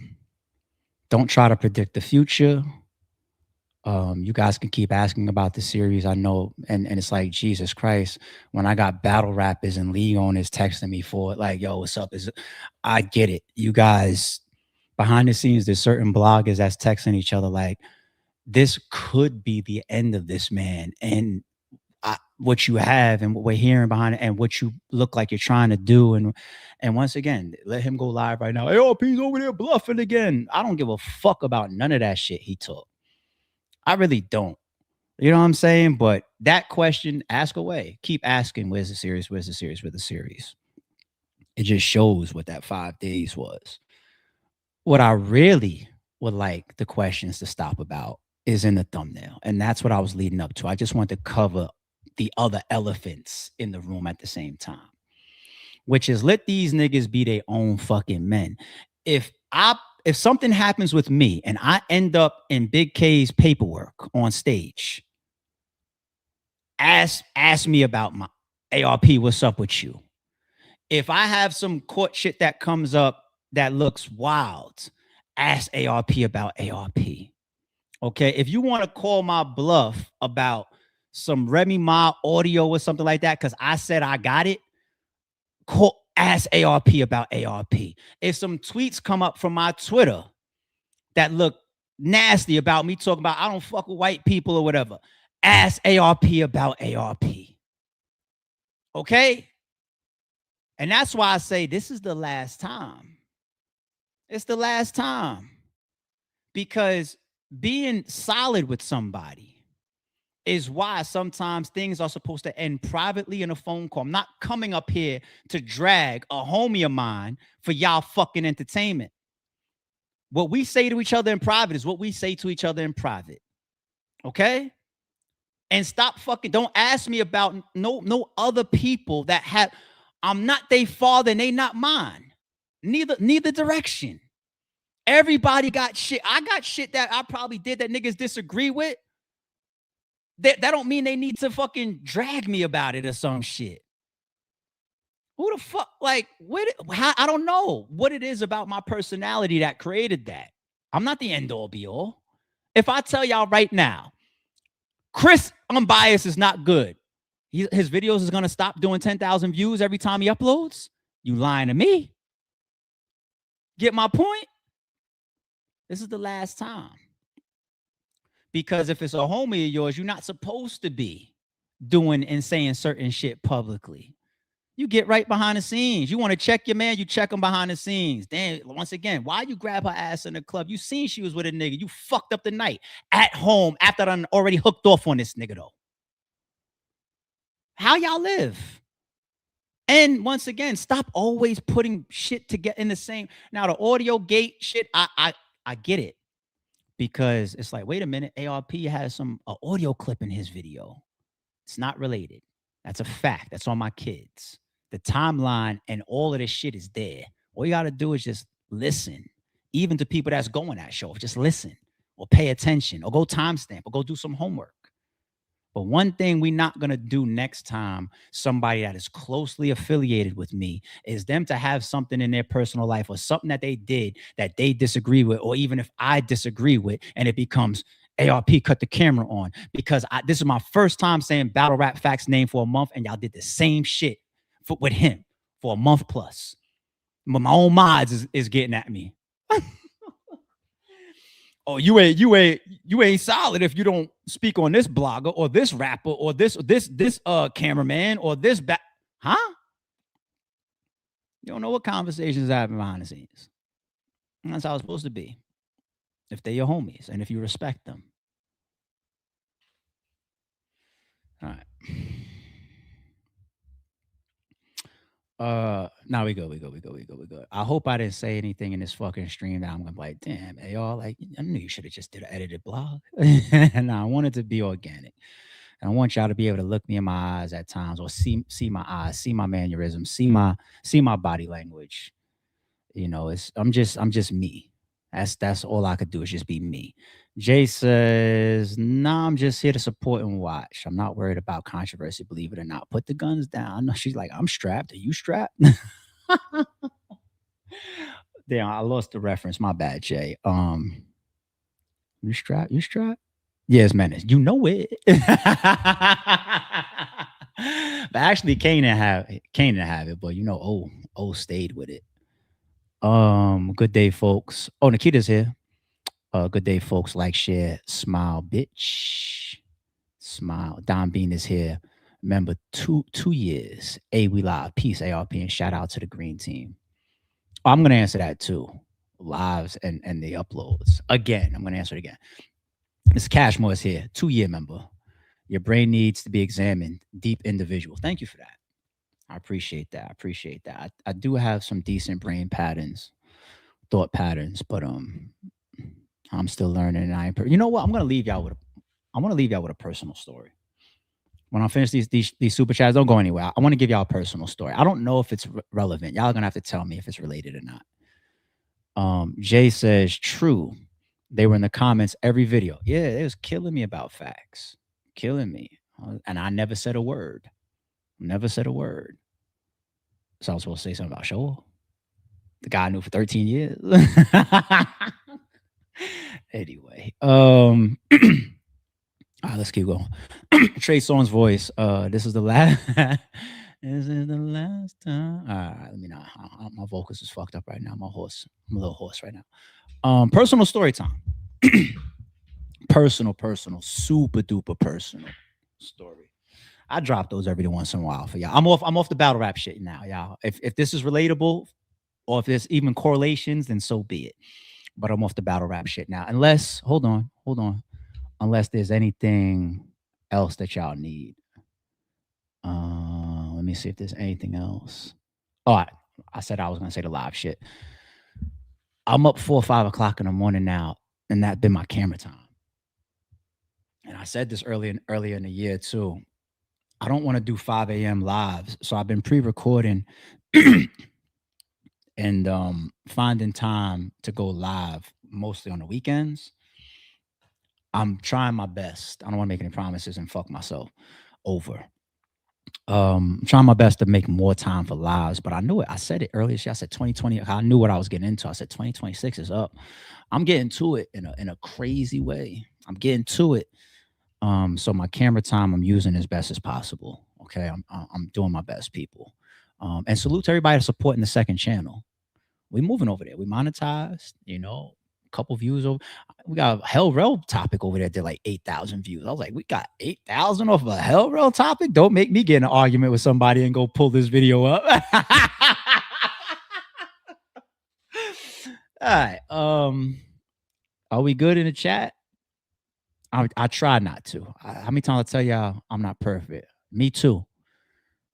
Speaker 1: try to predict the future. You guys can keep asking about the series. I know, and it's like, Jesus Christ, when I got battle rappers and Leon is texting me for it, like, yo, what's up? I get it. You guys, behind the scenes, there's certain bloggers that's texting each other like, this could be the end of this man. And what you have and what we're hearing behind it and what you look like you're trying to do. And once again, let him go live right now. ARP's over there bluffing again. I don't give a fuck about none of that shit he took. I really don't. You know what I'm saying? But that question, ask away. Keep asking, where's the series? Where's the series? Where's the series? It just shows what that 5 days was. What I really would like the questions to stop about is in the thumbnail. And that's what I was leading up to. I just want to cover the other elephants in the room at the same time, which is let these niggas be their own fucking men. If something happens with me and I end up in Big K's Paperwork on stage, ask me about my ARP, what's up with you? If I have some court shit that comes up that looks wild, ask ARP about ARP. Okay, if you want to call my bluff about some Remy Ma audio or something like that, because I said I got it, ask ARP about ARP. If some tweets come up from my Twitter that look nasty about me talking about I don't fuck with white people or whatever, ask ARP about ARP. Okay? And that's why I say this is the last time. It's the last time. Because being solid with somebody is why sometimes things are supposed to end privately in a phone call. I'm not coming up here to drag a homie of mine for y'all fucking entertainment. What we say to each other in private is what we say to each other in private. Okay? And stop fucking, don't ask me about no other people that have, I'm not their father and they not mine. Neither direction. Everybody got shit. I got shit that I probably did that niggas disagree with. That don't mean they need to fucking drag me about it or some shit. Who the fuck, like, I don't know what it is about my personality that created that. I'm not the end all be all. If I tell y'all right now, Chris Unbiased is not good, his videos is going to stop doing 10,000 views every time he uploads, you lying to me. Get my point? This is the last time. Because if it's a homie of yours, you're not supposed to be doing and saying certain shit publicly. You get right behind the scenes. You want to check your man, you check him behind the scenes. Damn, once again, why you grab her ass in the club? You seen she was with a nigga. You fucked up the night at home after I already hooked off on this nigga, though. How y'all live? And once again, stop always putting shit to get in the same. Now, the audio gate shit, I get it. Because it's like, wait a minute, ARP has some audio clip in his video. It's not related. That's a fact. That's on my kids. The timeline and all of this shit is there. All you got to do is just listen. Even to people that's going at show, just listen or pay attention or go timestamp or go do some homework. But one thing we're not going to do next time, somebody that is closely affiliated with me, is them to have something in their personal life or something that they did that they disagree with, or even if I disagree with, and it becomes ARP cut the camera on. Because this is my first time saying Battle Rap Facts name for a month, and y'all did the same shit with him for a month plus. But my own mods is getting at me. Oh, you ain't solid if you don't speak on this blogger or this rapper or this cameraman or this huh? You don't know what conversations happen behind the scenes. And that's how it's supposed to be. If they're your homies and if you respect them. All right. Now we go. I hope I didn't say anything in this fucking stream that I'm gonna be like, damn, hey, y'all, like, I knew you should have just did an edited blog. And I want it to be organic. And I want y'all to be able to look me in my eyes at times, or see my eyes, see my mannerisms, see my body language. You know, I'm just me. That's all I could do is just be me. Jay says, nah, I'm just here to support and watch. I'm not worried about controversy, believe it or not. Put the guns down. She's like, I'm strapped. Are you strapped? Damn, I lost the reference. My bad, Jay. You strapped? Yes, Menace. You know it. But actually, Kane didn't have it, but you know, O stayed with it. Good day, folks. Oh, Nikita's here. Good day, folks. Like, share, smile, bitch. Smile. Don Bean is here. Remember, 2 years. We live. Peace, ARP, and shout out to the green team. Oh, I'm gonna answer that too. Lives and the uploads. Again, I'm gonna answer it again. Mr. Cashmore is here. 2-year member. Your brain needs to be examined. Deep individual. Thank you for that. I appreciate that. I do have some decent brain patterns, thought patterns, but I'm still learning. And you know what? I want to leave y'all with a personal story. When I finish these super chats, don't go anywhere. I want to give y'all a personal story. I don't know if it's relevant. Y'all are gonna have to tell me if it's related or not. Jay says, true. They were in the comments every video. Yeah, they was killing me about facts. Killing me. And I never said a word. So I was supposed to say something about Showoff. The guy I knew for 13 years. Anyway. Let's keep going. Trey Songz's voice. This is the last. This is the last time. All right, let me know. My vocals is fucked up right now. I'm a little hoarse right now. Personal story time. personal, super duper personal story. I drop those every once in a while for y'all. I'm off the battle rap shit now, y'all. If this is relatable, or if there's even correlations, then so be it. But I'm off the battle rap shit now. Unless, hold on. Unless there's anything else that y'all need. Let me see if there's anything else. All right. I said I was gonna say the live shit. I'm up 4 or 5 o'clock in the morning now, and that's been my camera time. And I said this earlier in the year too. I don't want to do 5 a.m. lives, so I've been pre-recording and finding time to go live mostly on the weekends. I'm trying my best. I don't want to make any promises and fuck myself over. I'm trying my best to make more time for lives, but I knew it. I said it earlier. I said 2020. I knew what I was getting into. I said 2026 is up. I'm getting to it in a crazy way. I'm getting to it. So my camera time I'm using as best as possible. Okay, I'm doing my best, people. And salute to everybody supporting the second channel. We moving over there. We monetized, you know, a couple views over. We got a Hell Rail topic over there. Did like 8,000 views. I was like, we got 8,000 off of a Hell Rail topic. Don't make me get in an argument with somebody and go pull this video up. All right. Are we good in the chat? I try not to. How many times I tell y'all I'm not perfect? Me too.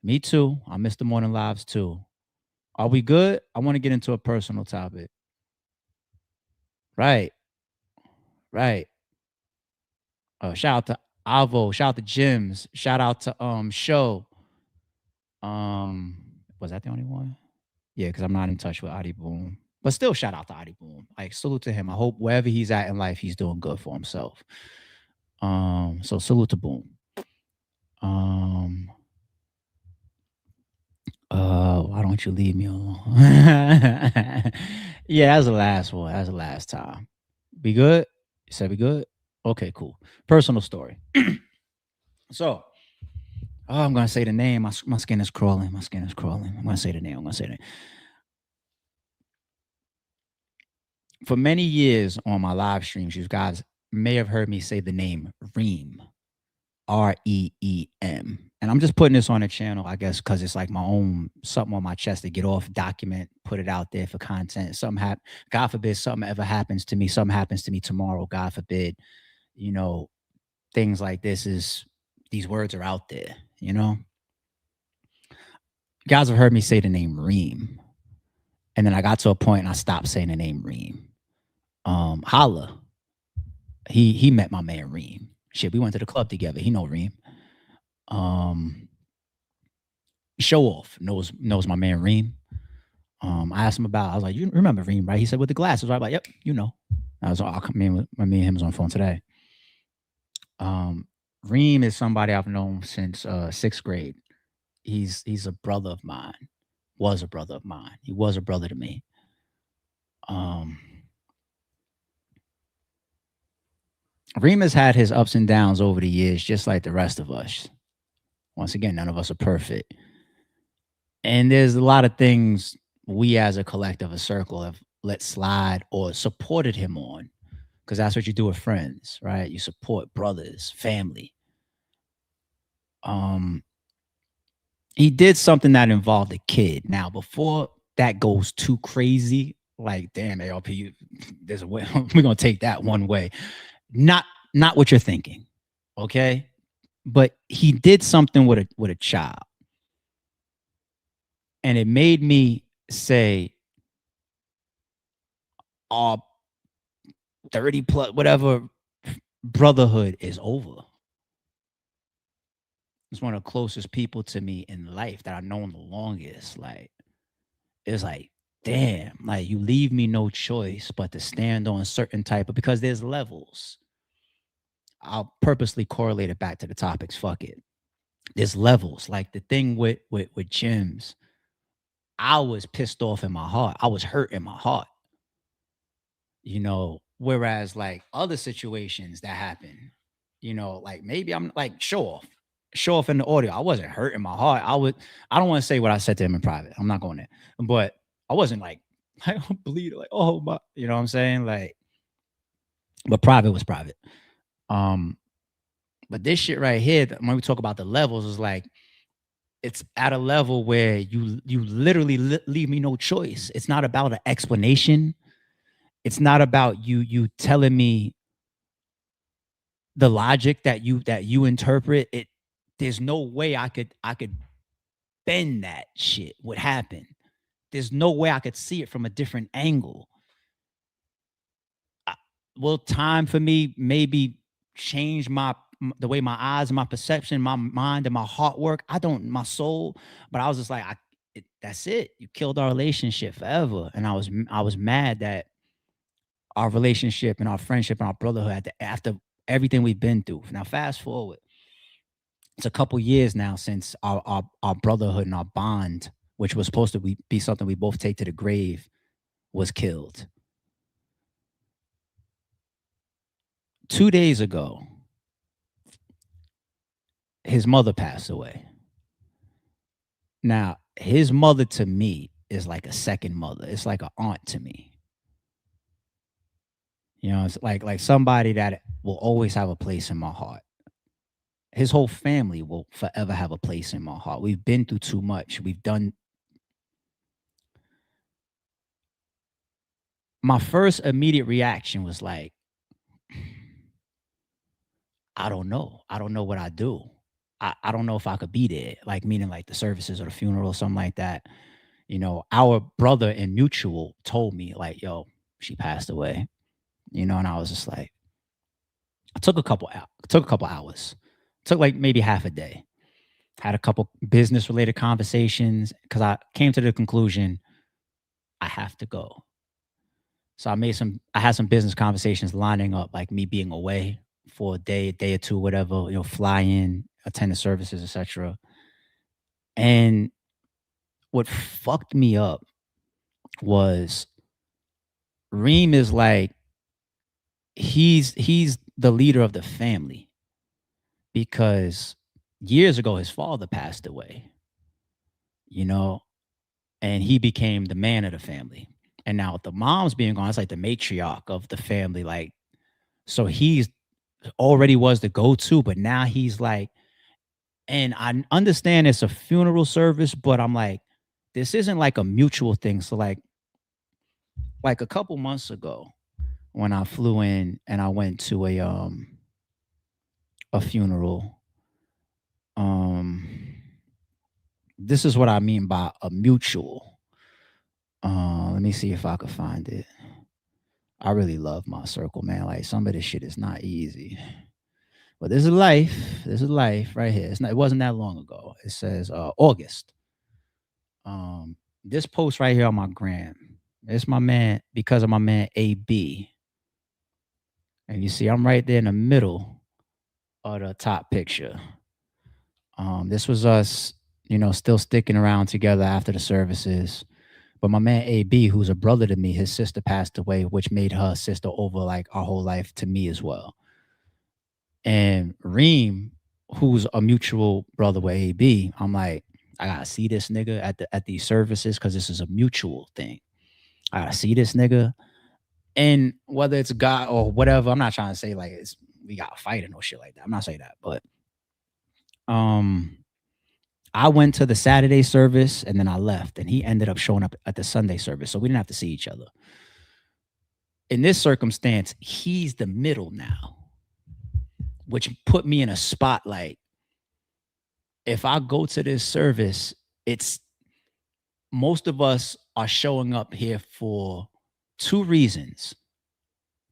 Speaker 1: Me too. I miss the morning lives too. Are we good? I want to get into a personal topic. Right. Right. Shout out to Avo. Shout out to Jims. Shout out to Show. Was that the only one? Yeah, because I'm not in touch with Adi Boom. But still, shout out to Adi Boom. Like, salute to him. I hope wherever he's at in life, he's doing good for himself. So salute to Boom. Why don't you leave me alone? Yeah, that's the last one. That's the last time. Be good? You said we good? Okay, cool. Personal story. So, I'm gonna say the name. My skin is crawling. My skin is crawling. I'm gonna say the name. I'm gonna say the name. For many years on my live streams, you guys may have heard me say the name Reem. REEM. And I'm just putting this on the channel, I guess, because it's like my own something on my chest to get off, document, put it out there for content. God forbid something ever happens to me, something happens to me tomorrow, God forbid, you know, things like these words are out there, you know. You guys have heard me say the name Reem. And then I got to a point and I stopped saying the name Reem. Holla. He met my man Reem. Shit, we went to the club together. He know Reem. Showoff knows my man Reem. I asked him about. I was like, "You remember Reem, right?" He said, "With the glasses." Right? I'm like, "Yep, you know." I was all me and him was on the phone today. Reem is somebody I've known since 6th grade. He's a brother of mine. Was a brother of mine. He was a brother to me. Reem has had his ups and downs over the years, just like the rest of us. Once again, none of us are perfect. And there's a lot of things we as a collective, a circle, have let slide or supported him on. Because that's what you do with friends, right? You support brothers, family. He did something that involved a kid. Now, before that goes too crazy, like, damn, ARP, there's a way, we're gonna take that one way. Not what you're thinking, okay? But he did something with a child. And it made me say, 30 plus, whatever, brotherhood is over. It's one of the closest people to me in life that I've known the longest. Like, it's like, damn, like you leave me no choice but to stand on a certain type of, because there's levels. I'll purposely correlate it back to the topics. Fuck it. There's levels. Like the thing with Jims, I was pissed off in my heart. I was hurt in my heart. You know, whereas like other situations that happen, you know, like maybe I'm like Showoff in the audio. I wasn't hurt in my heart. I don't want to say what I said to him in private. I'm not going there. But I wasn't like, I don't believe it. Like, oh my, you know what I'm saying? Like, but private was private. But this shit right here, when we talk about the levels, is like, it's at a level where you literally leave me no choice. It's not about an explanation. It's not about you telling me the logic that you interpret it. There's no way I could bend that shit. What happened? There's no way I could see it from a different angle. Will time for me maybe change the way my eyes, my perception, my mind, and my heart work? My soul. But I was just like, that's it. You killed our relationship forever. And I was mad that our relationship and our friendship and our brotherhood after everything we've been through. Now, fast forward, it's a couple years now since our brotherhood and our bond, which was supposed to be something we both take to the grave, was killed. 2 days ago, his mother passed away. Now, his mother to me is like a second mother. It's like an aunt to me. You know, it's like somebody that will always have a place in my heart. His whole family will forever have a place in my heart. We've been through too much. We've done. My first immediate reaction was like, I don't know. I don't know what I do. I don't know if I could be there, like meaning like the services or the funeral or something like that. You know, our brother in mutual told me, like, yo, she passed away. You know, and I was just like, I took a couple hours. Took like maybe half a day. Had a couple business related conversations because I came to the conclusion I have to go. So I had some business conversations lining up, like me being away for a day or two, whatever, you know, fly in, attend the services, etc. And what fucked me up was Reem is like he's the leader of the family because years ago his father passed away, you know, and he became the man of the family. And now with the mom's being gone, it's like the matriarch of the family. Like, so he's already was the go-to, but now he's like, and I understand it's a funeral service, but I'm like, this isn't like a mutual thing. So like a couple months ago when I flew in and I went to a funeral, um this is what I mean by a mutual. Let me see if I could find it. I really love my circle, man. Like some of this shit is not easy. But this is life. This is life right here. It wasn't that long ago. It says August. This post right here on my gram. It's my man because of my man AB. And you see, I'm right there in the middle of the top picture. This was us, you know, still sticking around together after the services. But my man AB, who's a brother to me, his sister passed away, which made her sister over like our whole life to me as well. And Reem, who's a mutual brother with AB, I'm like, I gotta see this nigga at these services because this is a mutual thing. I gotta see this nigga. And whether it's God or whatever, I'm not trying to say like we got fighting or shit like that. I'm not saying that, but I went to the Saturday service and then I left, and he ended up showing up at the Sunday service, so we didn't have to see each other. In this circumstance, he's the middle now, which put me in a spot like, if I go to this service, it's most of us are showing up here for two reasons: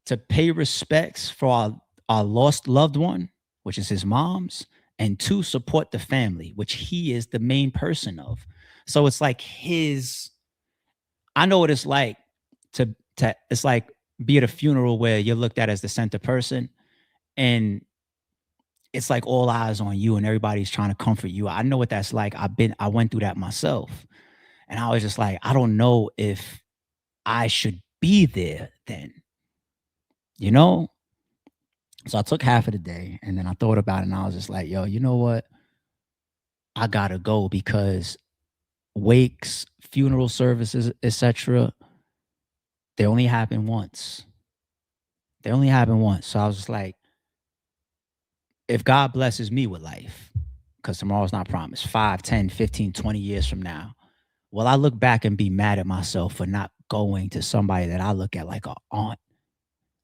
Speaker 1: to pay respects for our lost loved one, which is his mom's, and to support the family, which he is the main person of. So it's like I know what it's like to it's like be at a funeral where you're looked at as the center person, and it's like all eyes on you and everybody's trying to comfort you. I know what that's like. I went through that myself. And I was just like, I don't know if I should be there then, you know? So I took half of the day and then I thought about it and I was just like, yo, you know what? I gotta go because wakes, funeral services, etc., they only happen once. They only happen once. So I was just like, if God blesses me with life, because tomorrow's not promised, 5, 10, 15, 20 years from now, will I look back and be mad at myself for not going to somebody that I look at like a aunt?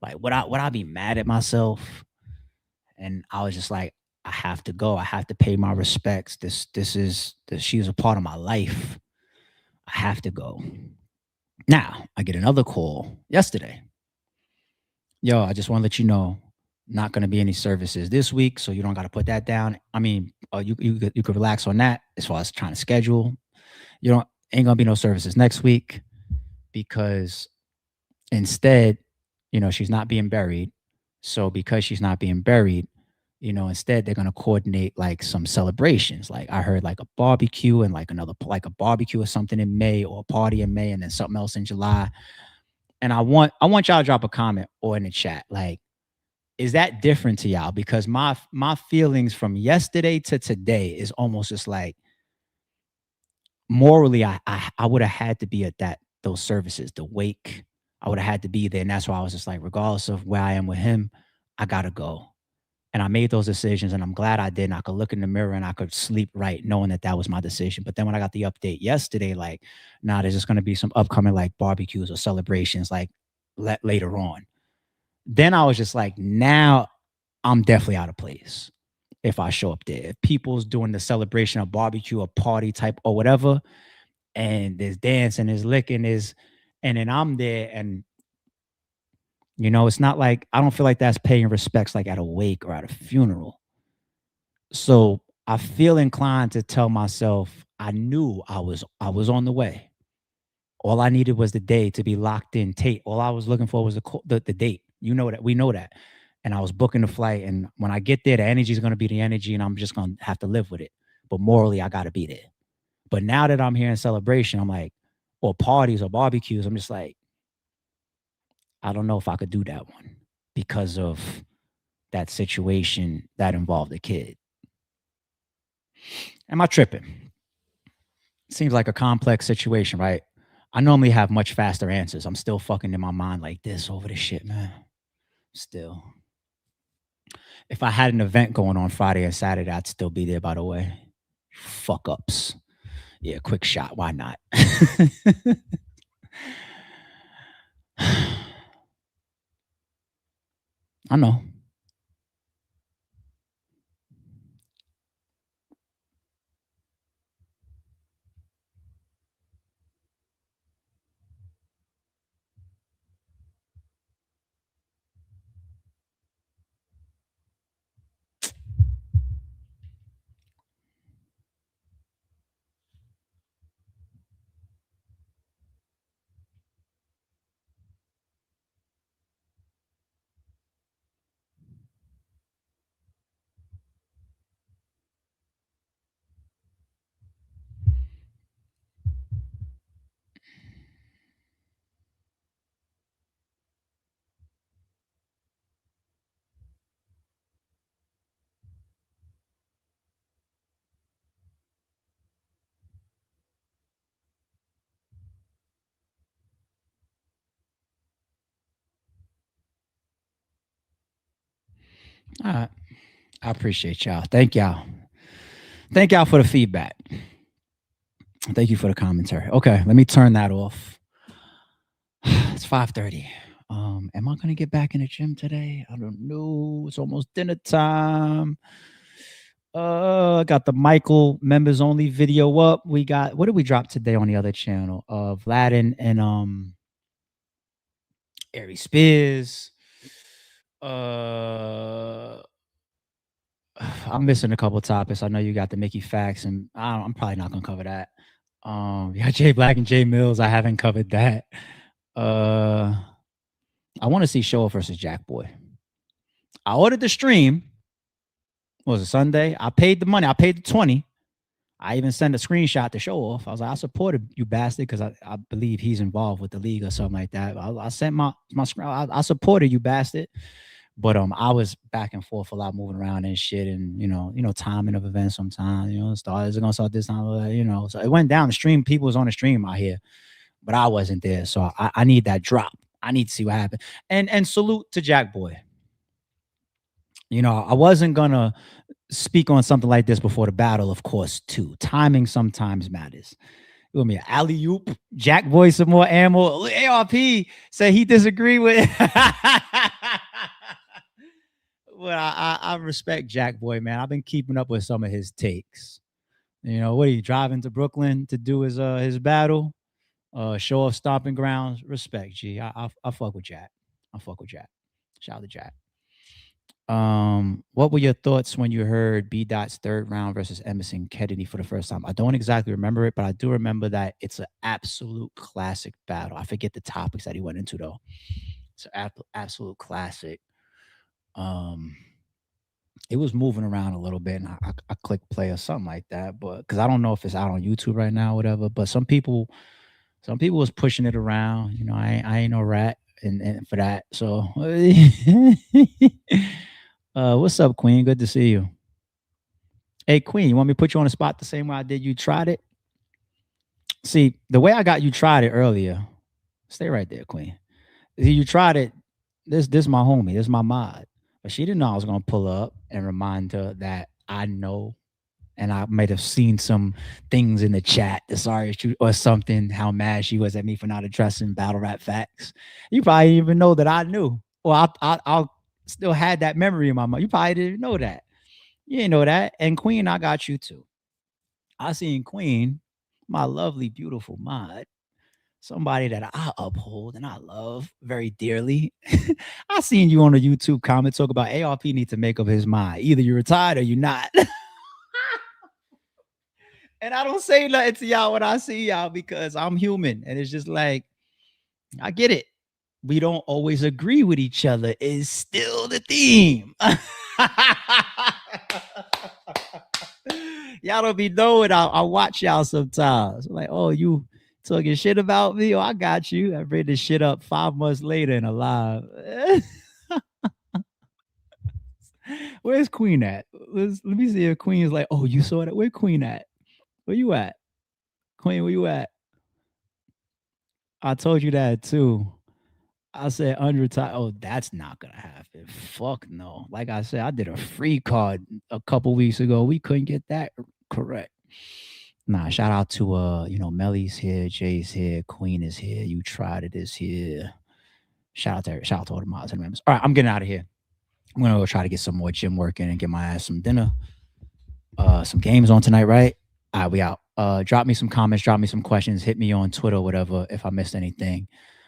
Speaker 1: Like, would I be mad at myself? And I was just like, I have to go. I have to pay my respects. She was a part of my life. I have to go. Now I get another call yesterday. Yo, I just want to let you know, not going to be any services this week, so you don't got to put that down. I mean, you could relax on that as far as trying to schedule. Ain't gonna be no services next week because instead, you know, she's not being buried. So because she's not being buried, you know, instead they're gonna coordinate like some celebrations. Like I heard like a barbecue and like like a barbecue or something in May, or a party in May, and then something else in July. And I want y'all to drop a comment or in the chat. Like, is that different to y'all? Because my feelings from yesterday to today is almost just like, morally, I would have had to be at those services, the wake. I would have had to be there, and that's why I was just like, regardless of where I am with him, I gotta go. And I made those decisions, and I'm glad I did. And I could look in the mirror and I could sleep right, knowing that that was my decision. But then when I got the update yesterday, like, nah, there's just gonna be some upcoming like barbecues or celebrations like later on. Then I was just like, now I'm definitely out of place if I show up there. If people's doing the celebration or barbecue or party type or whatever, and there's dancing, there's licking, and then I'm there, and it's not like I don't feel like that's paying respects like at a wake or at a funeral. So I feel inclined to tell myself I knew I was on the way. All I needed was the day to be locked in. Tate. All I was looking for was the date. You know that we know that, and I was booking the flight. And when I get there, the energy is going to be the energy, and I'm just going to have to live with it. But morally, I got to be there. But now that I'm here in celebration, I'm like, or parties or barbecues, I'm just like, I don't know if I could do that one because of that situation that involved a kid. Am I tripping? Seems like a complex situation, right? I normally have much faster answers. I'm still fucking in my mind like this over this shit, man. Still. If I had an event going on Friday and Saturday, I'd still be there, by the way. Fuck ups. Yeah, quick shot. Why not? I know. All right. I appreciate y'all. Thank y'all. Thank y'all for the feedback. Thank you for the commentary. Okay, let me turn that off. It's 5:30. Am I gonna get back in the gym today? I don't know. It's almost dinner time. I got the Michael members only video up. We got what did we drop today on the other channel? Vlad and Ari Spears. I'm missing a couple topics. I know you got the Mickey facts, and I'm probably not gonna cover that. Yeah, Jay Black and Jay Mills. I haven't covered that. I want to see Showoff versus Jack Boy. I ordered the stream. What was it, Sunday? I paid the money. I paid the 20. I even sent a screenshot to Showoff. I was like, I supported you bastard because I believe he's involved with the league or something like that. I sent my I supported you bastard. But I was back and forth a lot, moving around and shit, and timing of events sometimes. Is it gonna start this time? So it went down the stream. People was on the stream out here, but I wasn't there. So I need that drop. I need to see what happened. And salute to Jack Boy. I wasn't gonna speak on something like this before the battle, of course, too. Timing sometimes matters. It will be an alley oop. Jack Boy some more ammo. ARP said he disagreed with. Well, I respect Jack Boy, man. I've been keeping up with some of his takes. What are you driving to Brooklyn to do his battle? Showoff stomping grounds. Respect, G. I fuck with Jack. I fuck with Jack. Shout out to Jack. What were your thoughts when you heard B Dot's third round versus Emerson Kennedy for the first time? I don't exactly remember it, but I do remember that it's an absolute classic battle. I forget the topics that he went into though. It's an absolute classic. It was moving around a little bit, and I clicked play or something like that, but because I don't know if it's out on YouTube right now, or whatever. But some people was pushing it around. I ain't no rat, and for that. So, what's up, Queen? Good to see you. Hey, Queen, you want me to put you on the spot the same way I did? You tried it. See, the way I got you tried it earlier. Stay right there, Queen. See, you tried it. This my homie. This my mod. But she didn't know I was gonna pull up and remind her that I know, and I might have seen some things in the chat, the sorry shoot or something, how mad she was at me for not addressing battle rap facts. You probably didn't even know that I knew. Well, I'll still had that memory in my mind. You probably didn't know that. You didn't know that. And Queen, I got you too. I seen Queen, my lovely, beautiful mod, somebody that I uphold and I love very dearly. I seen you on a YouTube comment talk about ARP need to make up his mind. Either you're retired or you're not. And I don't say nothing to y'all when I see y'all because I'm human. And it's just like, I get it. We don't always agree with each other is still the theme. Y'all don't be knowing. I watch y'all sometimes. Like, oh, you talking shit about me? Oh, I got you. I bring this shit up 5 months later and alive. Where's Queen at? Let me see if Queen is like, oh, you saw that? Where Queen at? Where you at? Queen, where you at? I told you that too. I said unretired. Oh, that's not gonna happen. Fuck no. Like I said, I did a free card a couple weeks ago. We couldn't get that correct. Nah, shout out to Melly's here, Jay's here, Queen is here, you tried it is here. Shout out to all the mods and members. All right, I'm getting out of here. I'm gonna go try to get some more gym work in and get my ass some dinner. Some games on tonight, right? All right, we out. Drop me some comments, drop me some questions, hit me on Twitter, whatever, if I missed anything.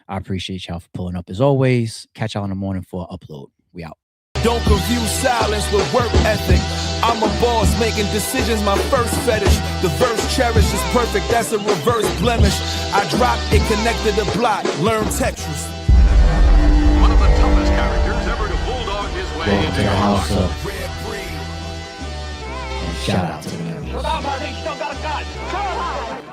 Speaker 1: I appreciate y'all for pulling up as always. Catch y'all in the morning for an upload. We out.
Speaker 5: Don't confuse silence with work ethic. I'm a boss making decisions, my first fetish. The verse cherished is perfect, that's a reverse blemish. I dropped it, connected the block, learn Tetris.
Speaker 6: One of the toughest characters ever to bulldog his way
Speaker 1: Welcome to the house
Speaker 6: into
Speaker 1: of. And shout out to the members.
Speaker 6: Without my still got a gun.